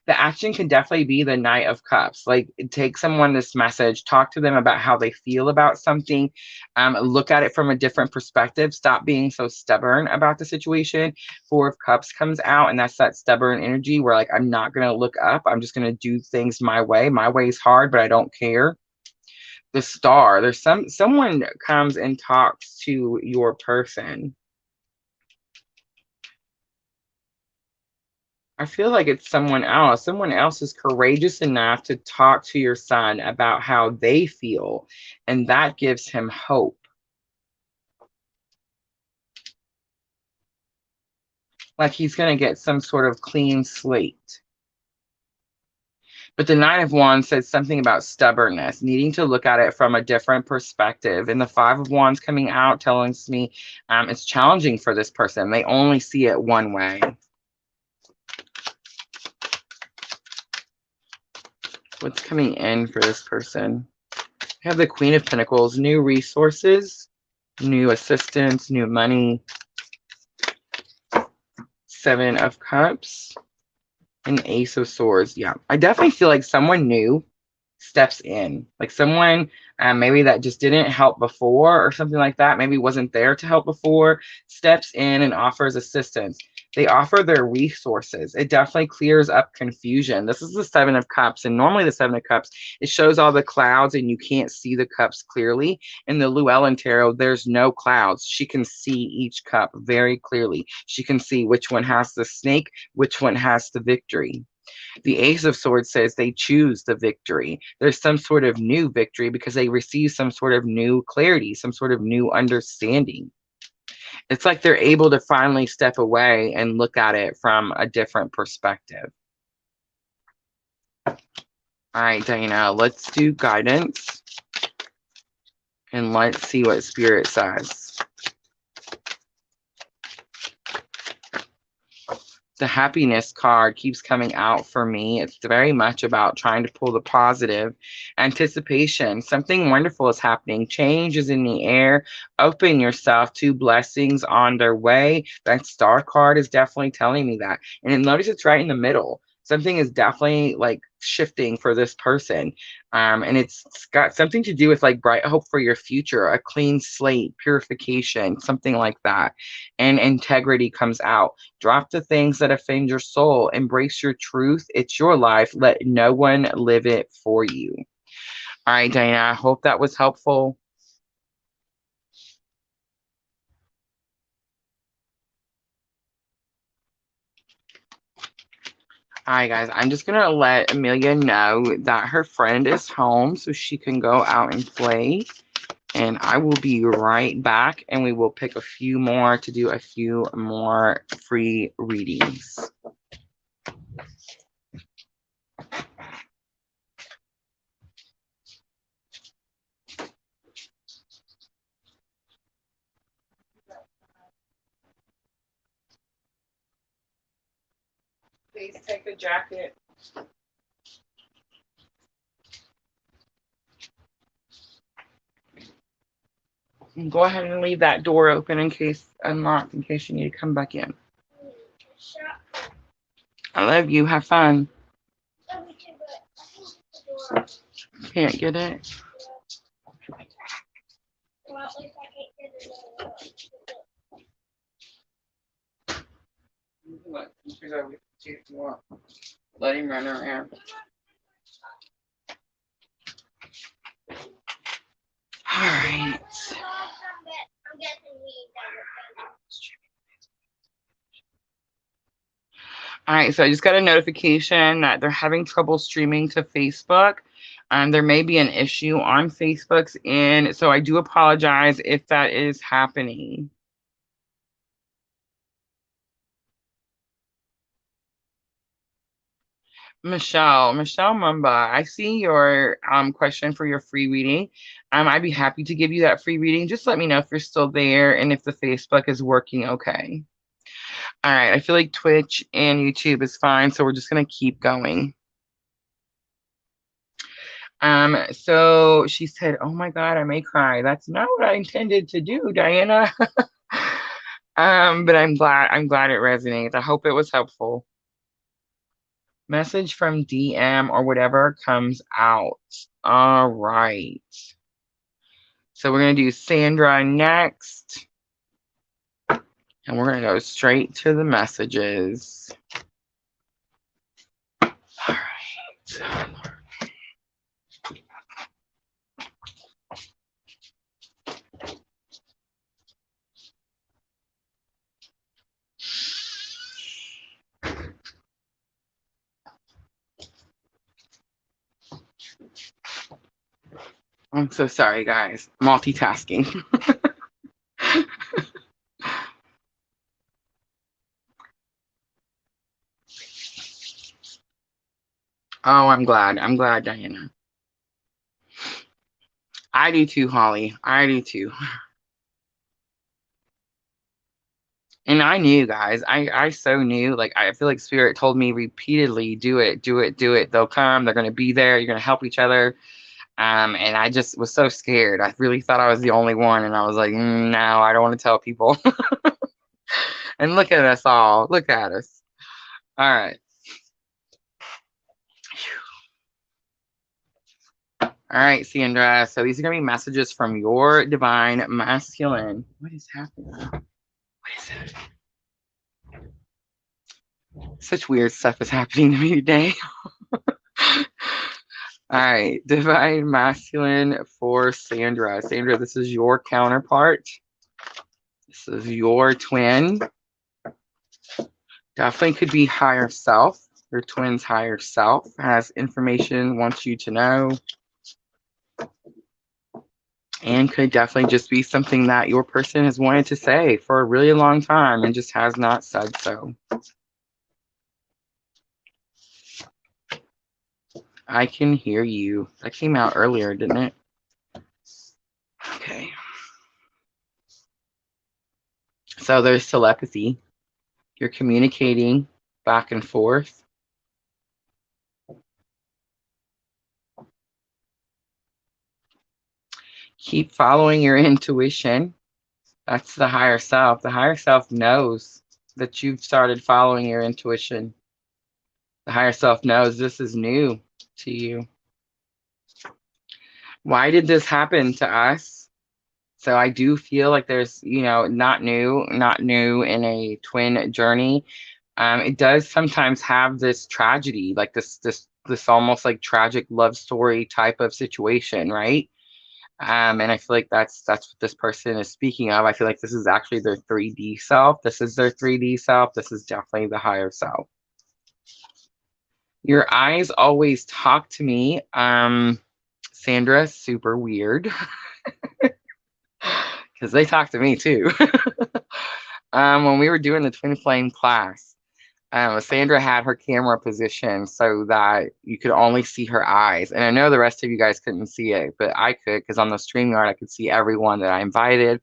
The action can definitely be the Knight of Cups. Like, take someone this message, talk to them about how they feel about something, look at it from a different perspective, stop being so stubborn about the situation. Four of Cups comes out, and that's that stubborn energy where, like, I'm not going to look up. I'm just going to do things my way. My way is hard, but I don't care. The Star, there's someone comes and talks to your person. I feel like it's someone else. Someone else is courageous enough to talk to your son about how they feel, and that gives him hope. Like he's going to get some sort of clean slate. But the Nine of Wands says something about stubbornness, needing to look at it from a different perspective. And the Five of Wands coming out telling me it's challenging for this person. They only see it one way. What's coming in for this person? We have the Queen of Pentacles, new resources, new assistance, new money. Seven of Cups and Ace of Swords. Yeah, I definitely feel like someone new steps in, like someone maybe that just didn't help before or something like that, maybe wasn't there to help before, steps in and offers assistance. They offer their resources. It definitely clears up confusion. This is the Seven of Cups, and normally the Seven of Cups, it shows all the clouds and you can't see the cups clearly. In the Llewellyn Tarot, there's no clouds. She can see each cup very clearly. She can see which one has the snake, which one has the victory. The Ace of Swords says they choose the victory. There's some sort of new victory because they receive some sort of new clarity, some sort of new understanding. It's like they're able to finally step away and look at it from a different perspective. All right, Diana, let's do guidance. And let's see what Spirit says. The happiness card keeps coming out for me. It's very much about trying to pull the positive. Anticipation. Something wonderful is happening. Change is in the air. Open yourself to blessings on their way. That star card is definitely telling me that. And then notice it's right in the middle. Something is definitely like shifting for this person. And it's got something to do with like bright hope for your future, a clean slate, purification, something like that. And integrity comes out. Drop the things that offend your soul. Embrace your truth. It's your life. Let no one live it for you. All right, Diana, I hope that was helpful. All right, guys, I'm just going to let Amelia know that her friend is home so she can go out and play. And I will be right back, and we will pick a few more to do a few more free readings. Please take a jacket. And go ahead and leave that door open in case unlocked, in case you need to come back in. I love you. Have fun. Can't get it. Let him run around. All right. All right, so I just got a notification that they're having trouble streaming to Facebook. There may be an issue on Facebook's end, so I do apologize if that is happening. Michelle Mumba, I see your question for your free reading. I'd be happy to give you that free reading. Just let me know if you're still there and if the Facebook is working okay. All right, I feel like Twitch and YouTube is fine, so we're just gonna keep going. So she said, "Oh my God, I may cry." That's not what I intended to do, Diana. But I'm glad it resonates. I hope it was helpful. Message from DM or whatever comes out. All right. So we're gonna do Sandra next. And we're gonna go straight to the messages. All right. I'm so sorry, guys. Multitasking. Oh, I'm glad. I'm glad, Diana. I do too, Holly. I do too. And I knew, guys. I so knew. Like, I feel like Spirit told me repeatedly, do it, do it, do it. They'll come. They're going to be there. You're going to help each other. And I just was so scared. I really thought I was the only one. And I was like, no, I don't want to tell people. And look at us all. Look at us. All right. All right, Sandra. So these are going to be messages from your divine masculine. What is happening? What is it? Such weird stuff is happening to me today. All right, divine masculine for Sandra. Sandra, this is your counterpart. This is your twin. Definitely could be higher self. Your twin's higher self has information, wants you to know. And could definitely just be something that your person has wanted to say for a really long time and just has not said so. I can hear you. That came out earlier, didn't it? Okay. So there's telepathy. You're communicating back and forth. Keep following your intuition. That's the higher self. The higher self knows that you've started following your intuition. The higher self knows this is new to you. Why did this happen to us? So I do feel like there's, not new in a twin journey. It does sometimes have this tragedy, like this almost like tragic love story type of situation, right? And I feel like that's what this person is speaking of. I feel like this is actually their 3D self. This is their 3D self. This is definitely the higher self. Your eyes always talk to me. Sandra, super weird. Because they talk to me too. When we were doing the twin flame class, Sandra had her camera positioned so that you could only see her eyes. And I know the rest of you guys couldn't see it, but I could, because on the StreamYard, I could see everyone that I invited.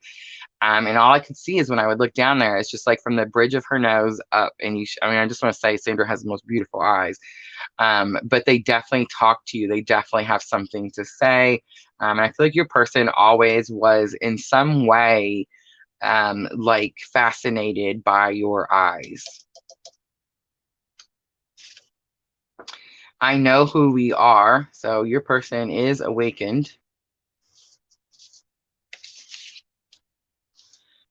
And all I could see is when I would look down there, it's just like from the bridge of her nose up. And I just want to say Sandra has the most beautiful eyes. But they definitely talk to you. They definitely have something to say. And I feel like your person always was in some way like fascinated by your eyes. I know who we are. So your person is awakened.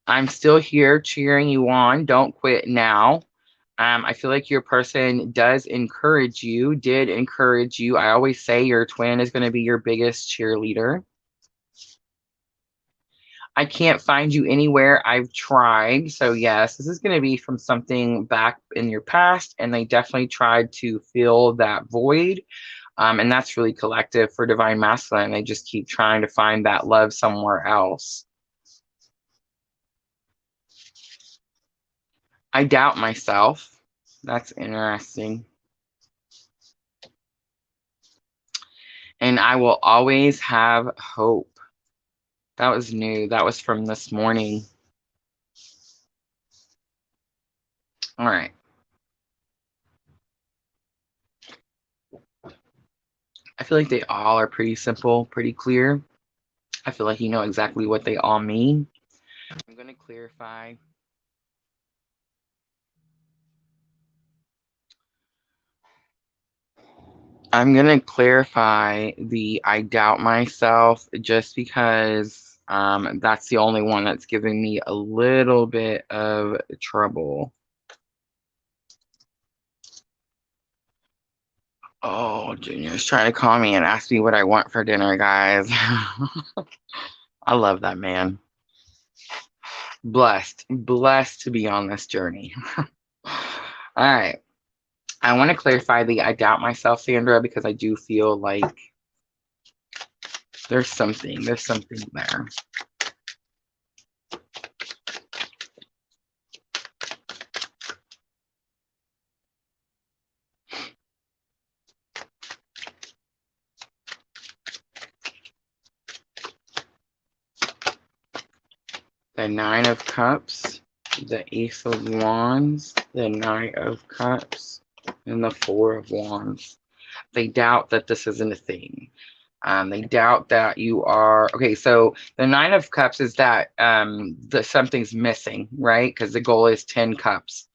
I'm still here cheering you on. Don't quit now. I feel like your person did encourage you. I always say your twin is going to be your biggest cheerleader. I can't find you anywhere. I've tried. So yes, this is going to be from something back in your past, and they definitely tried to fill that void. And that's really collective for Divine Masculine. They just keep trying to find that love somewhere else. I doubt myself. That's interesting. And I will always have hope. That was new. That was from this morning. All right. I feel like they all are pretty simple, pretty clear. I feel like you know exactly what they all mean. I'm going to clarify. I'm going to clarify the I doubt myself just because that's the only one that's giving me a little bit of trouble. Oh, Junior's trying to call me and ask me what I want for dinner, guys. I love that man. Blessed to be on this journey. All right. I want to clarify the I doubt myself, Sandra, because I do feel like there's something there. The Nine of Cups, the Ace of Wands, the Knight of Cups, and the Four of Wands. They doubt that this isn't a thing. They doubt that you are okay. So the Nine of Cups is that something's missing, right? Because the goal is 10 cups.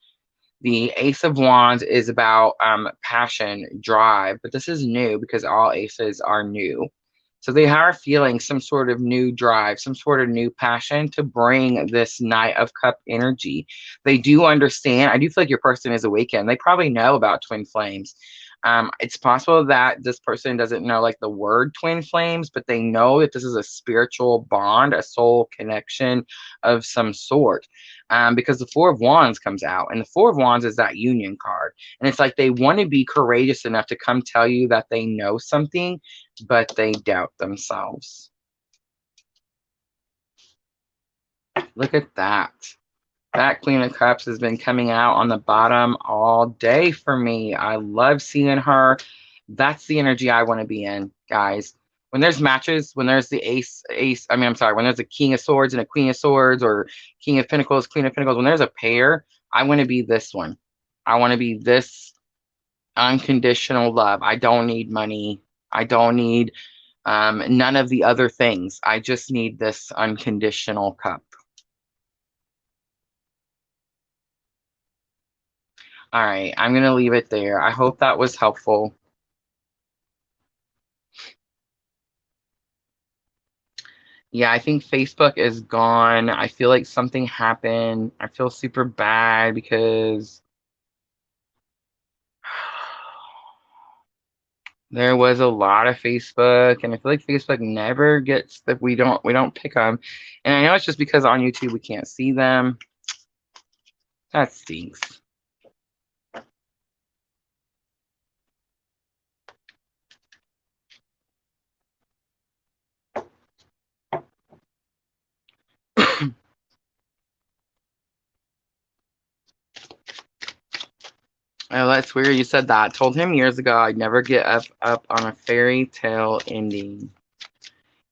The Ace of Wands is about passion, drive, but this is new because all aces are new. So they are feeling some sort of new drive, some sort of new passion to bring this Knight of Cup energy. They do understand. I do feel like your person is awakened. They probably know about twin flames. It's possible that this person doesn't know like the word twin flames, but they know that this is a spiritual bond, a soul connection of some sort. Because the Four of Wands comes out, and the Four of Wands is that union card. And it's like they want to be courageous enough to come tell you that they know something, but they doubt themselves. Look at that. That Queen of Cups has been coming out on the bottom all day for me. I love seeing her. That's the energy I want to be in, guys. When there's matches, when there's the when there's a King of Swords and a Queen of Swords, or King of Pentacles, Queen of Pentacles, when there's a pair, I want to be this one. I want to be this unconditional love. I don't need money. I don't need none of the other things. I just need this unconditional cup. All right, I'm going to leave it there. I hope that was helpful. Yeah, I think Facebook is gone. I feel like something happened. I feel super bad because there was a lot of Facebook, and I feel like Facebook never gets that we don't pick them. And I know it's just because on YouTube we can't see them. That stinks. Oh, that's weird you said that. Told him years ago I'd never get up on a fairy tale ending.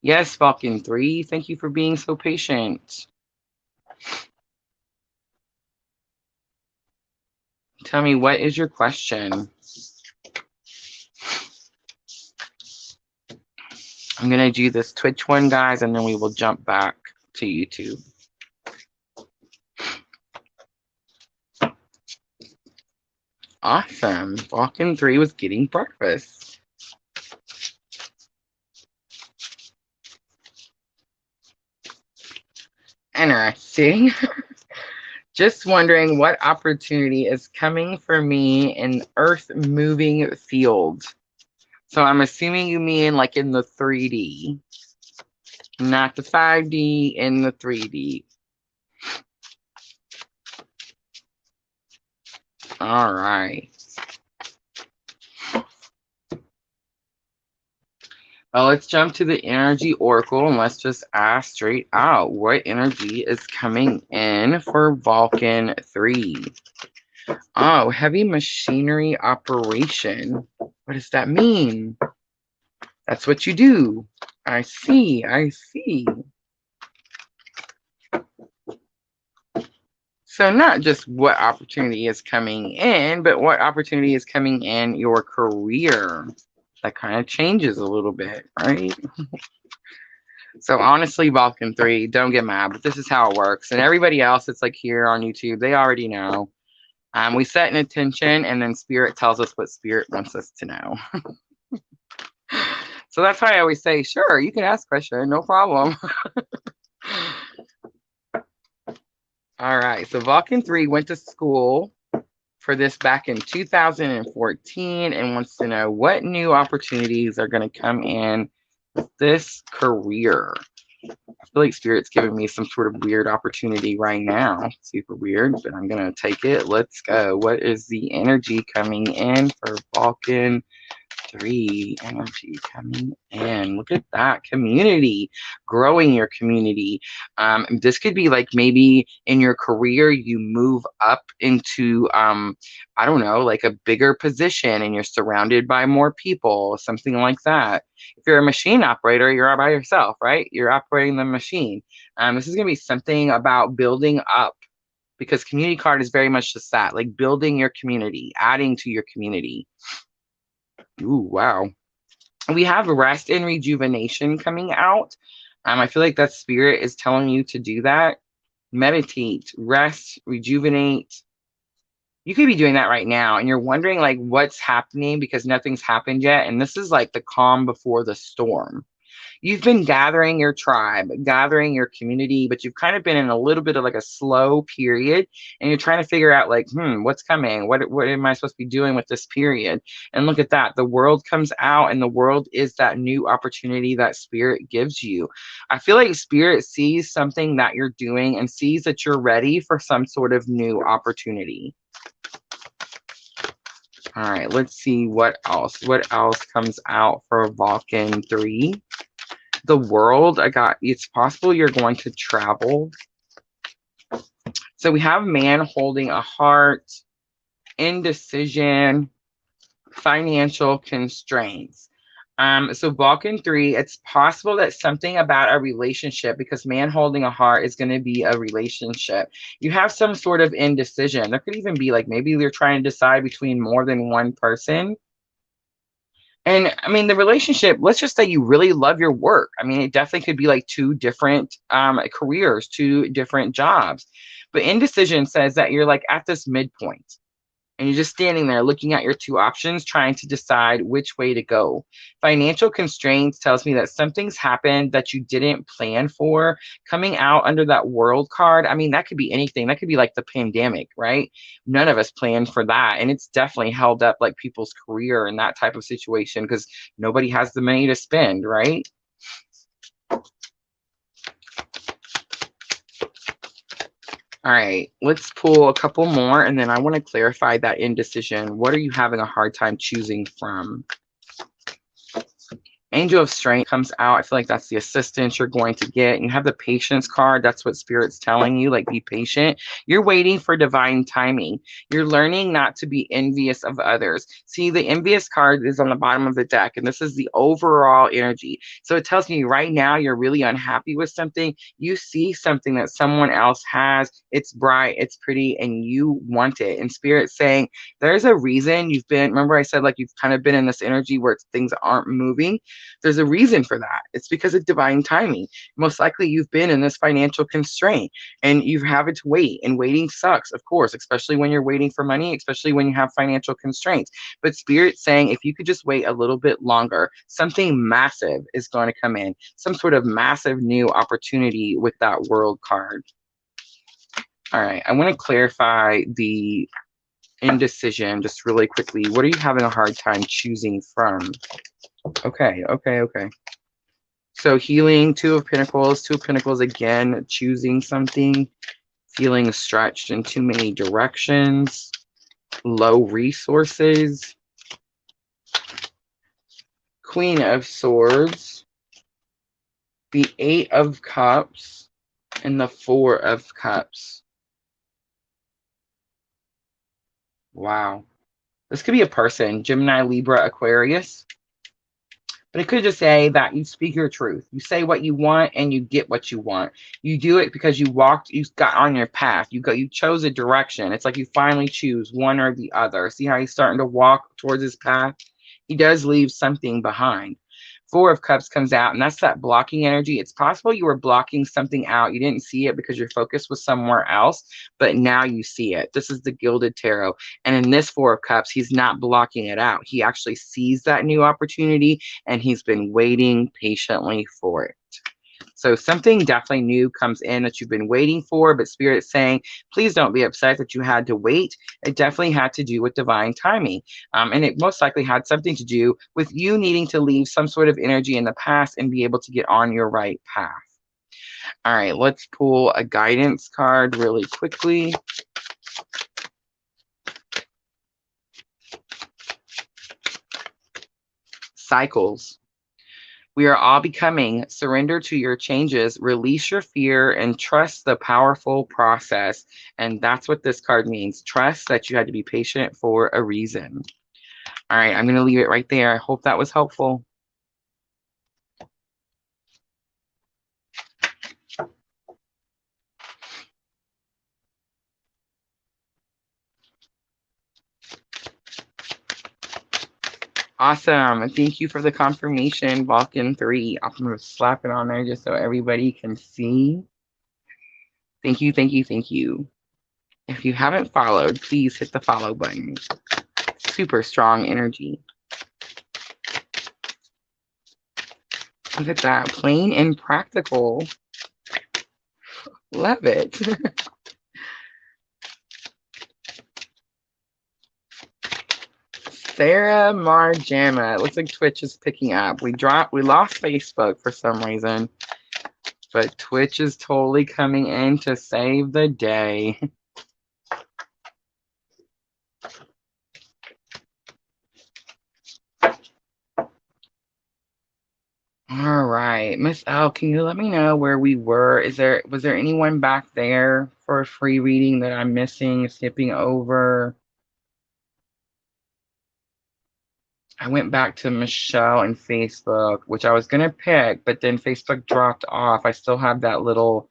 Yes, Falcon 3, thank you for being so patient. Tell me, what is your question? I'm going to do this Twitch one, guys, and then we will jump back to YouTube. Awesome. Falcon 3 was getting breakfast. Interesting. Just wondering what opportunity is coming for me in earth moving field. So I'm assuming you mean like in the 3D, not the 5D, in the 3D. All right. Well, let's jump to the energy oracle and let's just ask straight out what energy is coming in for Vulcan 3. Oh, heavy machinery operation. What does that mean? That's what you do. I see. I see. So not just what opportunity is coming in, but what opportunity is coming in your career. That kind of changes a little bit, right? So honestly, Vulcan 3, don't get mad, but this is how it works. And everybody else that's like here on YouTube, they already know. We set an intention, and then Spirit tells us what Spirit wants us to know. So that's why I always say, sure, you can ask question, no problem. All right, so Vulcan 3 went to school for this back in 2014 and wants to know what new opportunities are going to come in with this career. I feel like Spirit's giving me some sort of weird opportunity right now. Super weird, but I'm going to take it. Let's go. What is the energy coming in for Vulcan 3? Energy coming in. Look at that. Community. Growing your community. This could be like maybe in your career you move up into I don't know, like a bigger position and you're surrounded by more people, something like that. If you're a machine operator, you're all by yourself, right? You're operating the machine. This is going to be something about building up, because community card is very much just that, like building your community, adding to your community. Ooh, wow. We have rest and rejuvenation coming out. I feel like that Spirit is telling you to do that. Meditate, rest, rejuvenate. You could be doing that right now, and you're wondering like what's happening because nothing's happened yet. And this is like the calm before the storm. You've been gathering your tribe, gathering your community, but you've kind of been in a little bit of like a slow period, and you're trying to figure out like, what's coming? What am I supposed to be doing with this period? And look at that. The world comes out, and the world is that new opportunity that Spirit gives you. I feel like Spirit sees something that you're doing and sees that you're ready for some sort of new opportunity. All right, let's see what else. What else comes out for Vulcan 3? The world. It's possible you're going to travel. So we have man holding a heart, indecision, financial constraints. So Vulcan 3, it's possible that something about a relationship, because man holding a heart is going to be a relationship. You have some sort of indecision. There could even be like maybe you're trying to decide between more than one person. And I mean, the relationship, let's just say you really love your work. I mean, it definitely could be like two different careers, two different jobs. But indecision says that you're like at this midpoint and you're just standing there looking at your two options, trying to decide which way to go. Financial constraints tells me that something's happened that you didn't plan for. Coming out under that world card, I mean, that could be anything. That could be like the pandemic, right? None of us planned for that. And it's definitely held up like people's career in that type of situation because nobody has the money to spend, right? All right, let's pull a couple more and then I want to clarify that indecision. What are you having a hard time choosing from? Angel of Strength comes out. I feel like that's the assistance you're going to get. You have the patience card. That's what Spirit's telling you. Like, be patient. You're waiting for divine timing. You're learning not to be envious of others. See, the envious card is on the bottom of the deck, and this is the overall energy. So it tells me right now you're really unhappy with something. You see something that someone else has. It's bright, it's pretty, and you want it. And Spirit's saying, there's a reason you've been, remember I said like you've kind of been in this energy where things aren't moving. There's a reason for that. It's because of divine timing. Most likely you've been in this financial constraint and you've had to wait, and waiting sucks, of course, especially when you're waiting for money, especially when you have financial constraints. But Spirit's saying if you could just wait a little bit longer, something massive is going to come in, some sort of massive new opportunity with that world card. All right, I want to clarify the indecision just really quickly. What are you having a hard time choosing from? Okay. So healing, Two of Pentacles again, choosing something, feeling stretched in too many directions, low resources, Queen of Swords, the Eight of Cups, and the Four of Cups. Wow. This could be a person, Gemini, Libra, Aquarius. But it could just say that you speak your truth. You say what you want and you get what you want. You do it because you got on your path. You chose a direction. It's like you finally choose one or the other. See how he's starting to walk towards his path? He does leave something behind. Four of Cups comes out, and that's that blocking energy. It's possible you were blocking something out. You didn't see it because your focus was somewhere else, but now you see it. This is the Gilded Tarot. And in this Four of Cups, he's not blocking it out. He actually sees that new opportunity, and he's been waiting patiently for it. So something definitely new comes in that you've been waiting for, but Spirit's saying, please don't be upset that you had to wait. It definitely had to do with divine timing. And it most likely had something to do with you needing to leave some sort of energy in the past and be able to get on your right path. All right, let's pull a guidance card really quickly. Cycles. We are all becoming. Surrender to your changes, release your fear, and trust the powerful process. And that's what this card means. Trust that you had to be patient for a reason. All right, I'm going to leave it right there. I hope that was helpful. Awesome. Thank you for the confirmation, Vulcan 3. I'm going to slap it on there just so everybody can see. Thank you, thank you, thank you. If you haven't followed, please hit the follow button. Super strong energy. Look at that. Plain and practical. Love it. Sarah Marjama. It looks like Twitch is picking up. We lost Facebook for some reason, but Twitch is totally coming in to save the day. All right, Miss L, can you let me know where we were? Was there anyone back there for a free reading that I'm missing, skipping over? I went back to Michelle and Facebook, which I was gonna pick, but then Facebook dropped off. I still have that little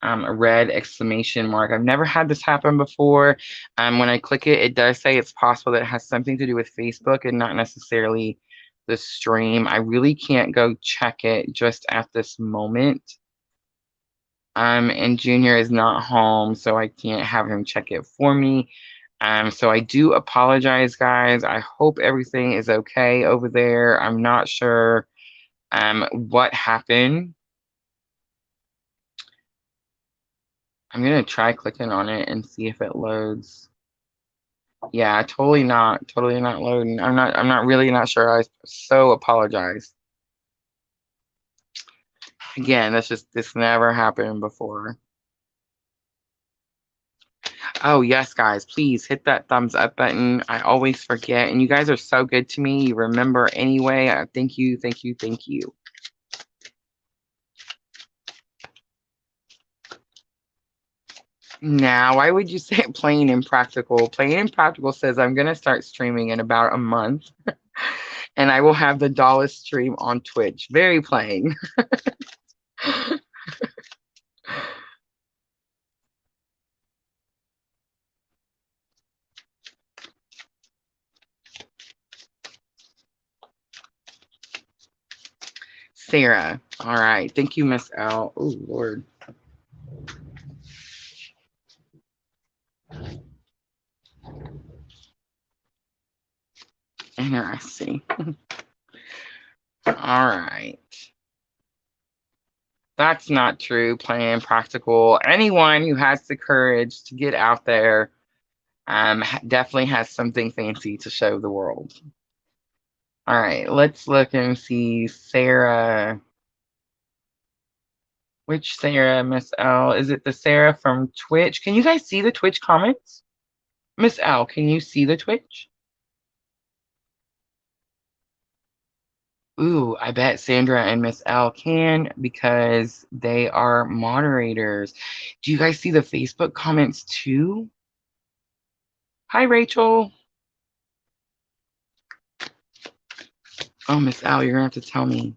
red exclamation mark. I've never had this happen before. When I click it, it does say it's possible that it has something to do with Facebook and not necessarily the stream. I really can't go check it just at this moment. And Junior is not home, so I can't have him check it for me. So I do apologize, guys. I hope everything is okay over there. I'm not sure what happened. I'm gonna try clicking on it and see if it loads. Yeah, totally not loading. I'm not really not sure. I so apologize. Again, this never happened before. Oh, yes, guys, please hit that thumbs up button. I always forget, and you guys are so good to me. You remember anyway. Thank you, thank you, thank you. Now, why would you say plain and practical? Plain and practical says I'm gonna start streaming in about a month, and I will have the Dallas stream on Twitch. Very plain. Sarah. All right. Thank you, Miss L. Oh, Lord. Interesting. All right. That's not true. Plain and practical. Anyone who has the courage to get out there definitely has something fancy to show the world. All right. Let's look and see Sarah. Which Sarah, Miss L? Is it the Sarah from Twitch? Can you guys see the Twitch comments? Miss L, can you see the Twitch? Ooh, I bet Sandra and Miss L can because they are moderators. Do you guys see the Facebook comments too? Hi, Rachel. Oh, Miss L, you're gonna have to tell me.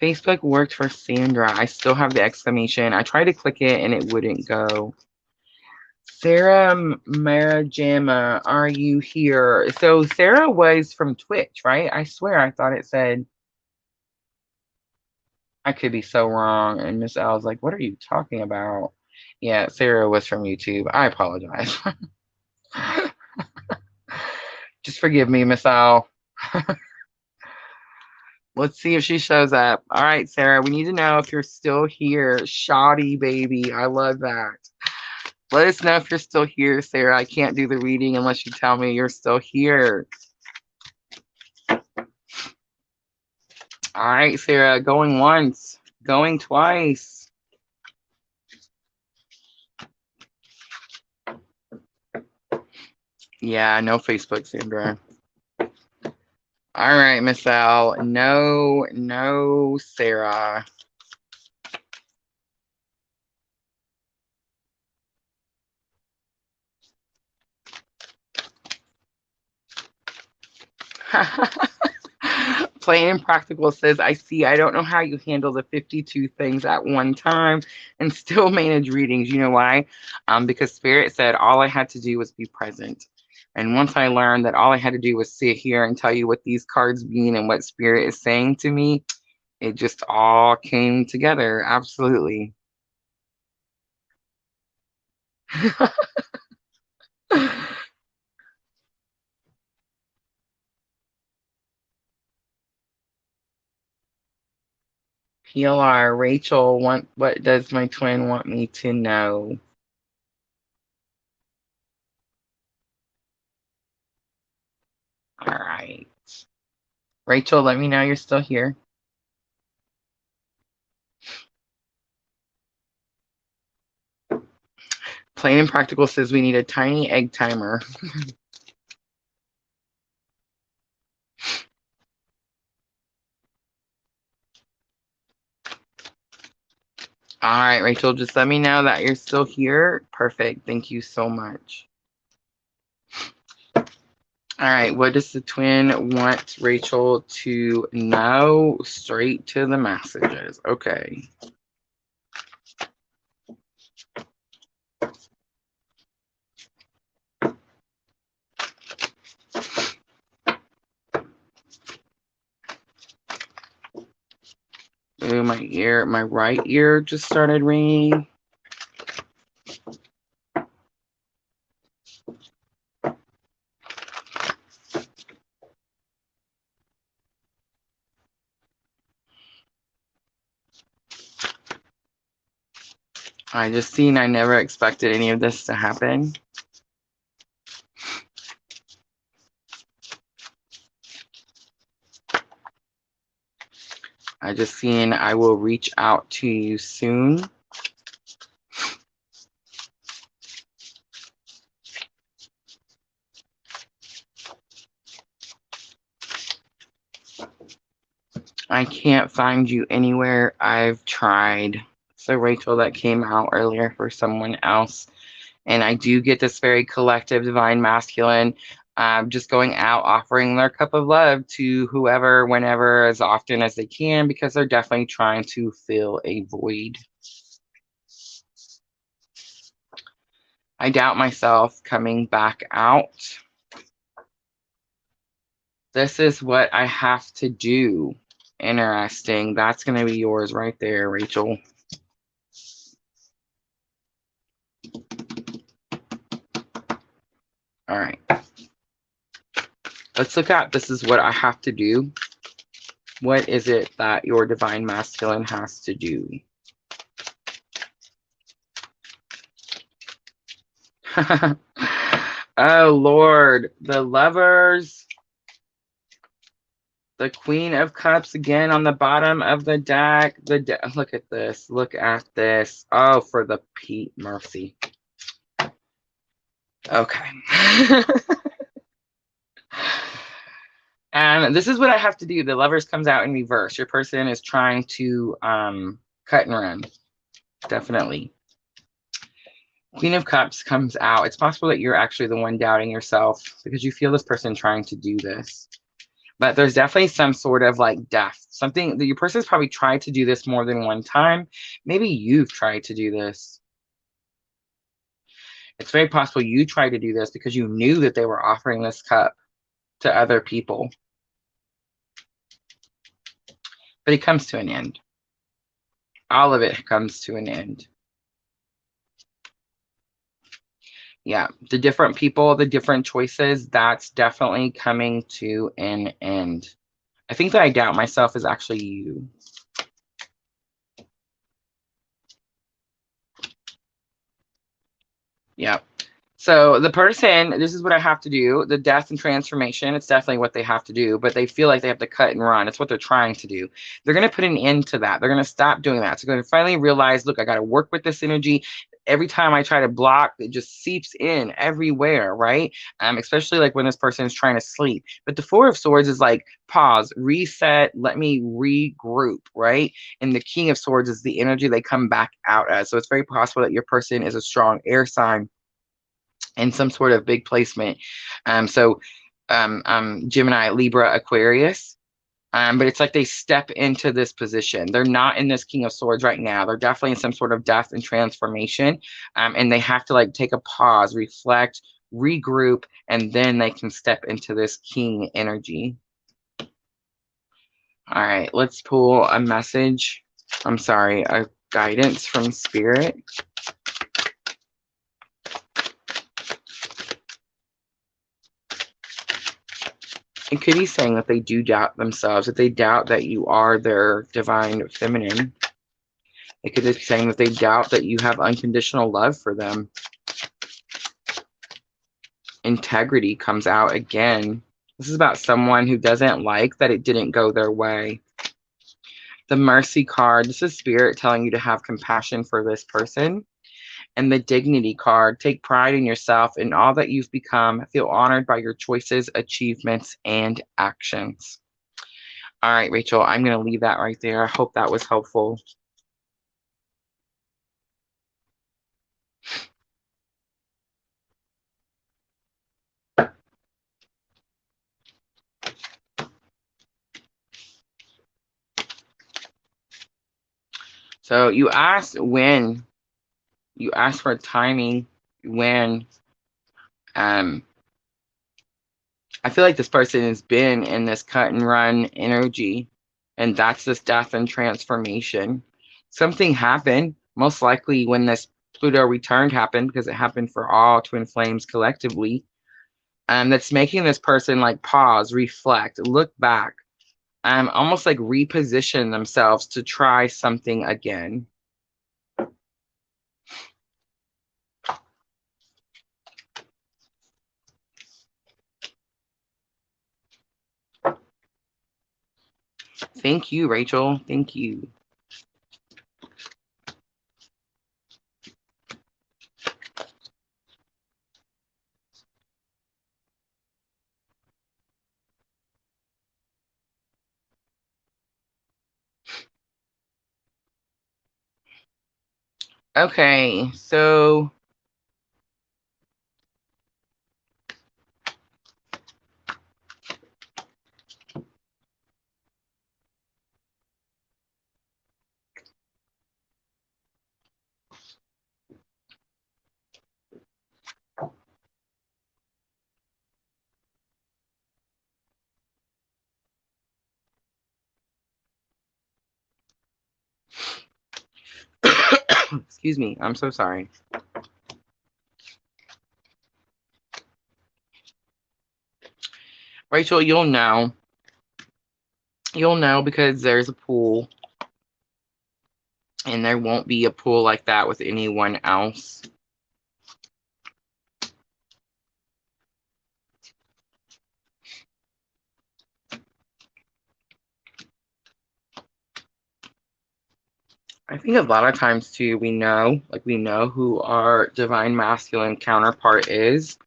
Facebook worked for Sandra. I still have the exclamation. I tried to click it and it wouldn't go. Sarah Marajama, are you here? So Sarah was from Twitch, right? I swear I thought it said, I could be so wrong. And Miss L's like, what are you talking about? Yeah, Sarah was from YouTube. I apologize. Just forgive me, Miss Al. Let's see if she shows up. All right, Sarah, we need to know if you're still here. Shoddy baby. I love that. Let us know if you're still here, Sarah. I can't do the reading unless you tell me you're still here. All right, Sarah, going once, going twice. Yeah, no Facebook, Sandra. All right, Miss Al. No, Sarah. Plain and Practical says, I see. I don't know how you handle the 52 things at one time and still manage readings. You know why? Because Spirit said all I had to do was be present. And once I learned that all I had to do was sit here and tell you what these cards mean and what Spirit is saying to me, it just all came together. Absolutely. PLR, Rachel, what does my twin want me to know? All right. Rachel, let me know you're still here. Plain and Practical says we need a tiny egg timer. All right, Rachel, just let me know that you're still here. Perfect. Thank you so much. All right, what does the twin want Rachel to know? Straight to the messages. Okay. Ooh, my right ear just started ringing. I just seen I never expected any of this to happen. I just seen I will reach out to you soon. I can't find you anywhere. I've tried. So Rachel, that came out earlier for someone else. And I do get this very collective divine masculine just going out offering their cup of love to whoever, whenever, as often as they can, because they're definitely trying to fill a void. I doubt myself coming back out. This is what I have to do. Interesting. That's going to be yours right there, Rachel. All right. Let's look at this is what I have to do. What is it that your divine masculine has to do? Oh, Lord. The Lovers. The Queen of Cups again on the bottom of the deck. Look at this. Look at this. Oh, for the Pete mercy. Okay. And this is what I have to do. The Lovers comes out in reverse. Your person is trying to cut and run. Definitely. Queen of Cups comes out. It's possible that you're actually the one doubting yourself because you feel this person trying to do this. But there's definitely some sort of like death. Something that your person's probably tried to do this more than one time. Maybe you've tried to do this. It's very possible you tried to do this because you knew that they were offering this cup to other people. But it comes to an end. All of it comes to an end. Yeah, the different people, the different choices, that's definitely coming to an end. I think that I doubt myself is actually you. Yeah. So the person, this is what I have to do. The death and transformation, it's definitely what they have to do, but they feel like they have to cut and run. It's what they're trying to do. They're going to put an end to that. They're going to stop doing that. So they're going to finally realize, look, I got to work with this energy. Every time I try to block, it just seeps in everywhere, right? Especially like when this person is trying to sleep. But the Four of Swords is like, pause, reset, let me regroup, right? And the King of Swords is the energy they come back out as. So it's very possible that your person is a strong air sign in some sort of big placement. Gemini, Libra, Aquarius. But it's like they step into this position. They're not in this King of Swords right now. They're definitely in some sort of death and transformation. And they have to like take a pause, reflect, regroup, and then they can step into this King energy. All right, let's pull a message. I'm sorry, a guidance from Spirit. It could be saying that they do doubt themselves, that they doubt that you are their divine feminine. It could be saying that they doubt that you have unconditional love for them. Integrity comes out again. This is about someone who doesn't like that it didn't go their way. The Mercy card, this is Spirit telling you to have compassion for this person. And the Dignity card, take pride in yourself and all that you've become. Feel honored by your choices, achievements, and actions. All right, Rachel, I'm going to leave that right there. I hope that was helpful. So you asked when, you asked for timing when, um, I feel like this person has been in this cut and run energy, and that's this death and transformation. Something happened, most likely when this Pluto returned happened, because it happened for all twin flames collectively. That's making this person like pause, reflect, look back, almost like reposition themselves to try something again. Thank you, Rachel. Thank you. Okay, so excuse me, I'm so sorry. Rachel, you'll know. You'll know because there's a pool, and there won't be a pool like that with anyone else. I think a lot of times too, we know who our divine masculine counterpart is,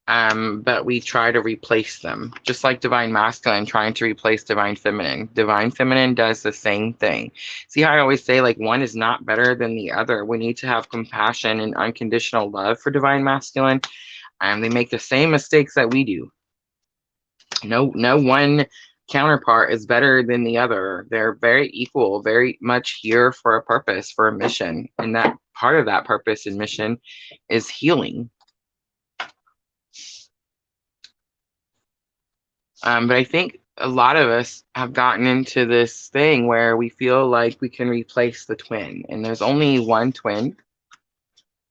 but we try to replace them, just like divine masculine trying to replace divine feminine. Divine feminine does the same thing. See how I always say like one is not better than the other. We need to have compassion and unconditional love for divine masculine, and they make the same mistakes that we do. No one counterpart is better than the other. They're very equal, very much here for a purpose, for a mission, and that part of that purpose and mission is healing. But I think a lot of us have gotten into this thing where we feel like we can replace the twin, and there's only one twin.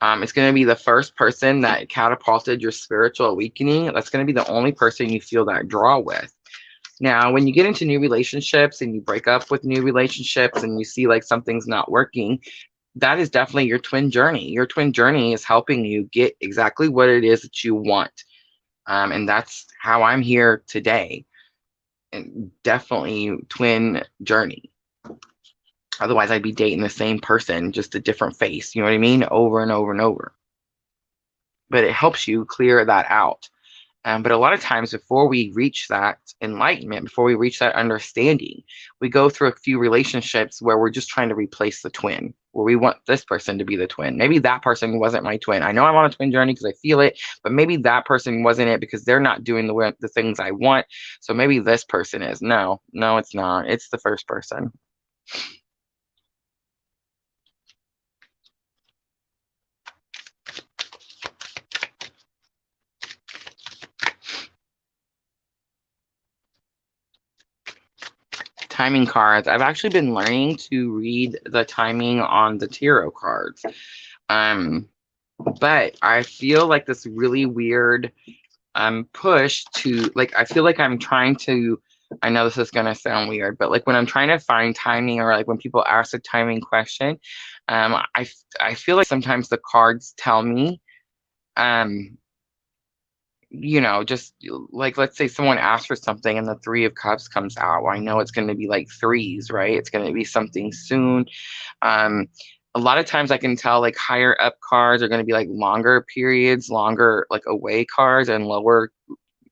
It's going to be the first person that catapulted your spiritual awakening. That's going to be the only person you feel that draw with. Now, when you get into new relationships and you break up with new relationships and you see like something's not working, that is definitely your twin journey. Your twin journey is helping you get exactly what it is that you want. And that's how I'm here today. And definitely twin journey. Otherwise, I'd be dating the same person, just a different face. You know what I mean? Over and over and over. But it helps you clear that out. But a lot of times, before we reach that enlightenment, before we reach that understanding, we go through a few relationships where we're just trying to replace the twin, where we want this person to be the twin. Maybe that person wasn't my twin. I know I'm on a twin journey because I feel it, but maybe that person wasn't it because they're not doing the things I want. So maybe this person is. No, it's not. It's the first person. Timing cards. I've actually been learning to read the timing on the tarot cards. But I feel like this really weird push to like I feel like I'm trying to I know this is gonna sound weird, but like when I'm trying to find timing or like when people ask a timing question, I feel like sometimes the cards tell me um just like let's say someone asks for something and the Three of Cups comes out. Well, I know it's going to be like threes, right? It's going to be something soon. Um, a lot of times I can tell like higher up cards are going to be like longer periods, longer like away cards, and lower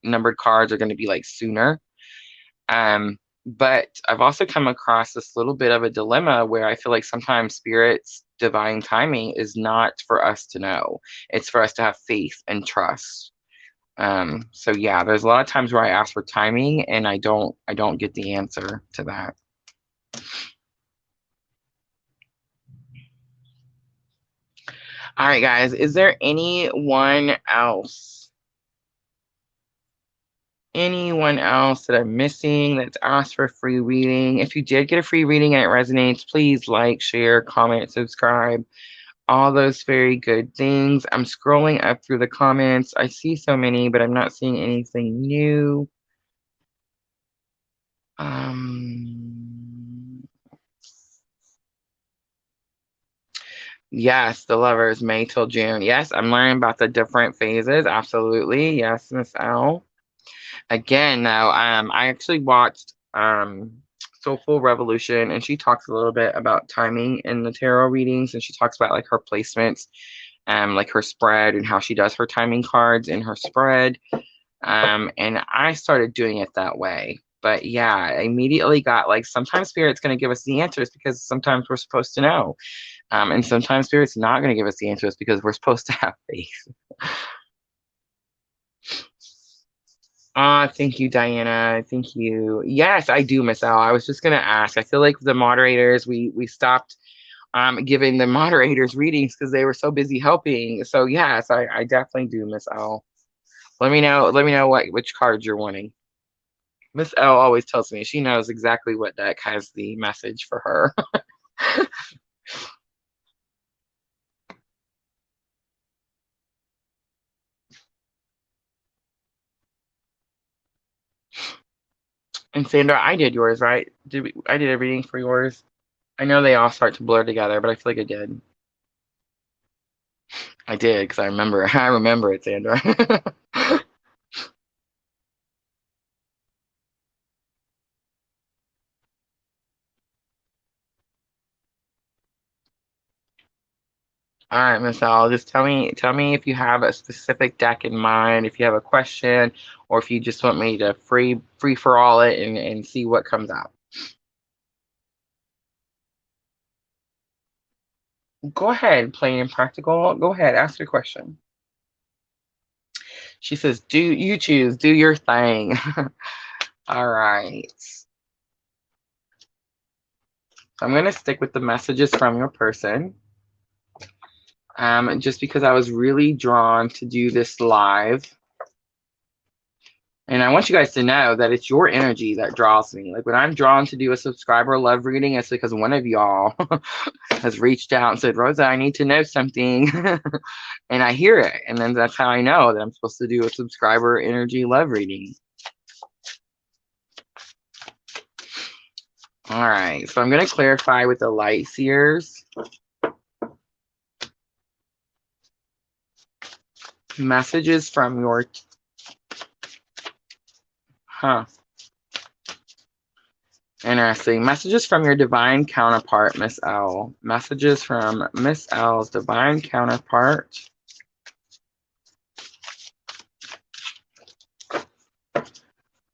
numbered cards are going to be like sooner. But I've also come across this little bit of a dilemma where I feel like sometimes spirit's divine timing is not for us to know. It's for us to have faith and trust. So yeah, there's a lot of times where I ask for timing and I don't get the answer to that. All right, guys. Is there anyone else? Anyone else that I'm missing that's asked for a free reading? If you did get a free reading and it resonates, please like, share, comment, subscribe, all those very good things. I'm scrolling up through the comments. I see so many, but I'm not seeing anything new. Yes, the lovers, May till June. Yes, I'm learning about the different phases. Absolutely. Yes, Miss L. Again, though, I actually watched Soulful Revolution, and she talks a little bit about timing in the tarot readings, and she talks about like her placements, like her spread and how she does her timing cards in her spread. And I started doing it that way. But yeah, I immediately got like sometimes spirit's going to give us the answers because sometimes we're supposed to know. And sometimes spirit's not going to give us the answers because we're supposed to have faith. Ah, thank you, Diana. Thank you. Yes, I do, Miss Al. I was just gonna ask. I feel like the moderators, we stopped giving the moderators readings because they were so busy helping. So yes, I definitely do, Miss L. Let me know which cards you're wanting. Miss L always tells me she knows exactly what deck has the message for her. And Sandra, I did yours, right? I did a reading for yours. I know they all start to blur together, but I feel like I did. I did because I remember. I remember it, Sandra. All right, Miss Al, just tell me if you have a specific deck in mind, if you have a question, or if you just want me to free for all it and see what comes out. Go ahead, plain and practical. Go ahead, ask your question. She says, "Do you choose? Do your thing." All right. So I'm gonna stick with the messages from your person. Just because I was really drawn to do this live. And I want you guys to know that it's your energy that draws me. Like when I'm drawn to do a subscriber love reading, it's because one of y'all has reached out and said, Rosa, I need to know something. And I hear it. And then that's how I know that I'm supposed to do a subscriber energy love reading. All right. So I'm going to clarify with the light seers. Messages from your... Interesting. Messages from your divine counterpart, Miss L. Messages from Miss L's divine counterpart.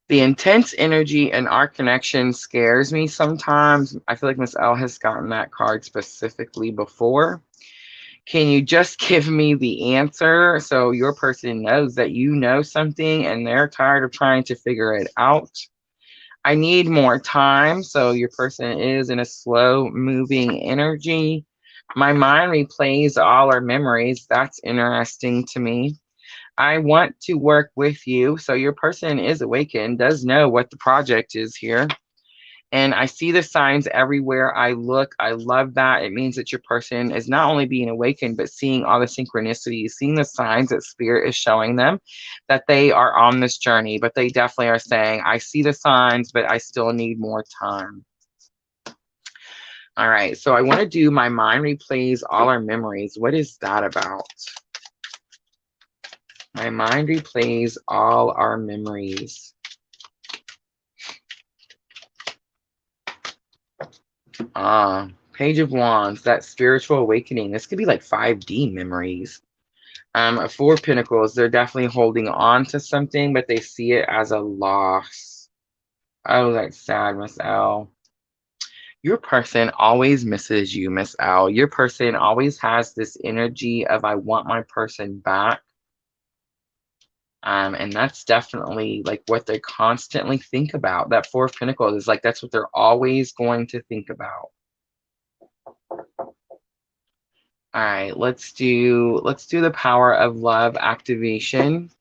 The intense energy in our connection scares me sometimes. I feel like Miss L has gotten that card specifically before. Can you just give me the answer so your person knows that you know something and they're tired of trying to figure it out? I need more time. So your person is in a slow moving energy. My mind replays all our memories. That's interesting to me. I want to work with you. So your person is awakened, does know what the project is here. And I see the signs everywhere I look. I love that. It means that your person is not only being awakened, but seeing all the synchronicities, seeing the signs that spirit is showing them that they are on this journey. But they definitely are saying, I see the signs, but I still need more time. All right. So I want to do my mind replays all our memories. What is that about? My mind replays all our memories. Page of Wands, that spiritual awakening. This could be like 5D memories. Four of Pentacles, they're definitely holding on to something, but they see it as a loss. Oh, that's sad, Miss L. Your person always misses you, Miss L. Your person always has this energy of I want my person back. And that's definitely like what they constantly think about. That Four of Pentacles is like that's what they're always going to think about. All right, let's do the power of love activation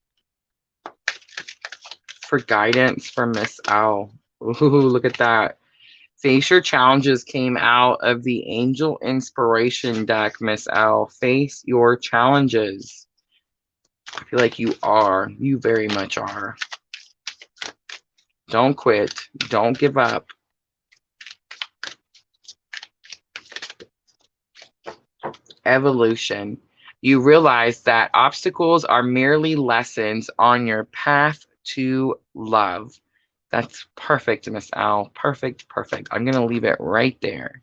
for guidance from Miss L. Ooh, look at that. Face your challenges came out of the Angel Inspiration deck, Miss L. Face your challenges. I feel like you are. You very much are. Don't quit. Don't give up. Evolution. You realize that obstacles are merely lessons on your path to love. That's perfect, Miss Al. Perfect, perfect. I'm going to leave it right there.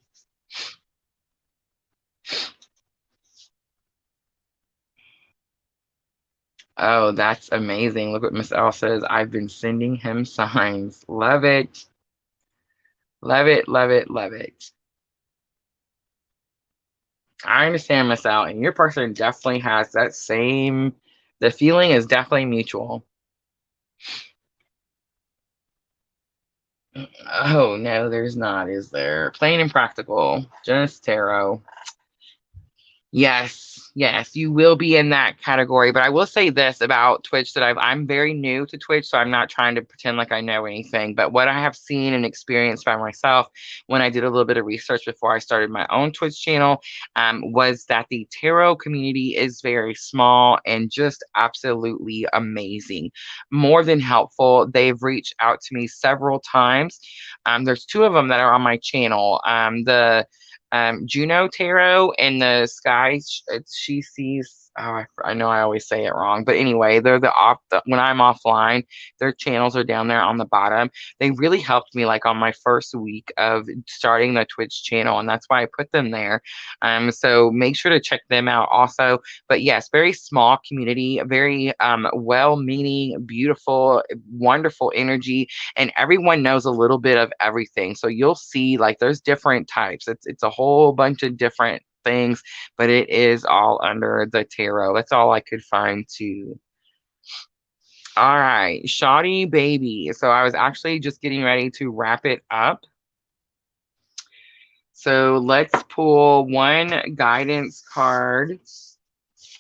Oh, that's amazing. Look what Miss L says. I've been sending him signs. Love it. Love it, love it, love it. I understand, Miss L, and your person definitely has that same, the feeling is definitely mutual. Oh, no, there's not, is there? Plain and practical, just tarot. Yes, yes, you will be in that category. But I will say this about Twitch that I'm very new to Twitch, so I'm not trying to pretend like I know anything. But what I have seen and experienced by myself when I did a little bit of research before I started my own Twitch channel, was that the tarot community is very small and just absolutely amazing. More than helpful. They've reached out to me several times. There's two of them that are on my channel. The Juno Tarot and the sky she sees. Oh, I know I always say it wrong, but anyway, they're when I'm offline, their channels are down there on the bottom. They really helped me like on my first week of starting the Twitch channel, and that's why I put them there. So make sure to check them out also. But yes, very small community, very well-meaning, beautiful, wonderful energy, and everyone knows a little bit of everything. So you'll see like there's different types. It's a whole bunch of different things, but it is all under the tarot. That's all I could find too. All right, shoddy baby. So I was actually just getting ready to wrap it up. So let's pull one guidance card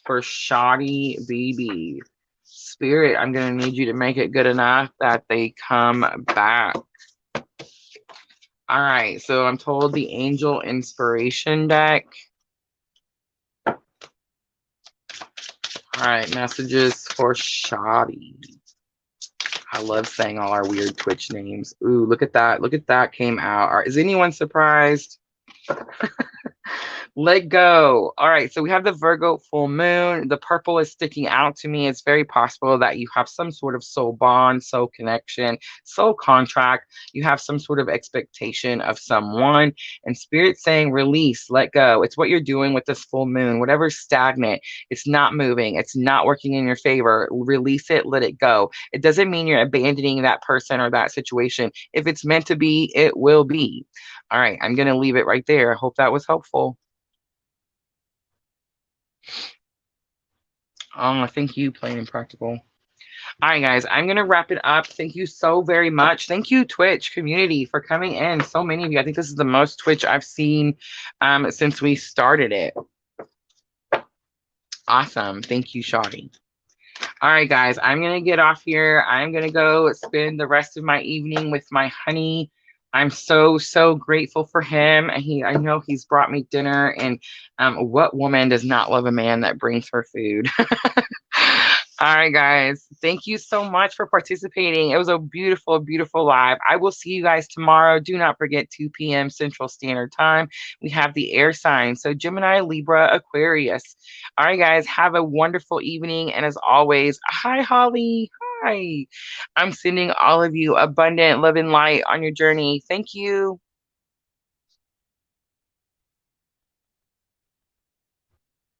for shoddy baby. Spirit, I'm going to need you to make it good enough that they come back. All right, so I'm told the Angel Inspiration deck. All right, messages for shoddy. I love saying all our weird Twitch names. Ooh, look at that. Look at that came out. Is anyone surprised? Let go. All right, so we have the Virgo full moon. The purple is sticking out to me. It's very possible that you have some sort of soul bond, soul connection, soul contract. You have some sort of expectation of someone, and spirit saying release, let go. It's what you're doing with this full moon. Whatever's stagnant, it's not moving, it's not working in your favor. Release it, let it go. It doesn't mean you're abandoning that person or that situation. If it's meant to be, it will be. All right, I'm going to leave it right there. I hope that was helpful. Thank you, Plain and Practical. All right, guys, I'm going to wrap it up. Thank you so very much. Thank you, Twitch community, for coming in. So many of you. I think this is the most Twitch I've seen since we started it. Awesome. Thank you, Shoddy. All right, guys, I'm going to get off here. I'm going to go spend the rest of my evening with my honey. I'm so, so grateful for him. I know he's brought me dinner, and what woman does not love a man that brings her food? All right, guys. Thank you so much for participating. It was a beautiful, beautiful live. I will see you guys tomorrow. Do not forget 2 p.m. Central Standard Time. We have the air signs. So Gemini, Libra, Aquarius. All right, guys. Have a wonderful evening. And as always, hi, Holly. Hi. I'm sending all of you abundant love and light on your journey. Thank you.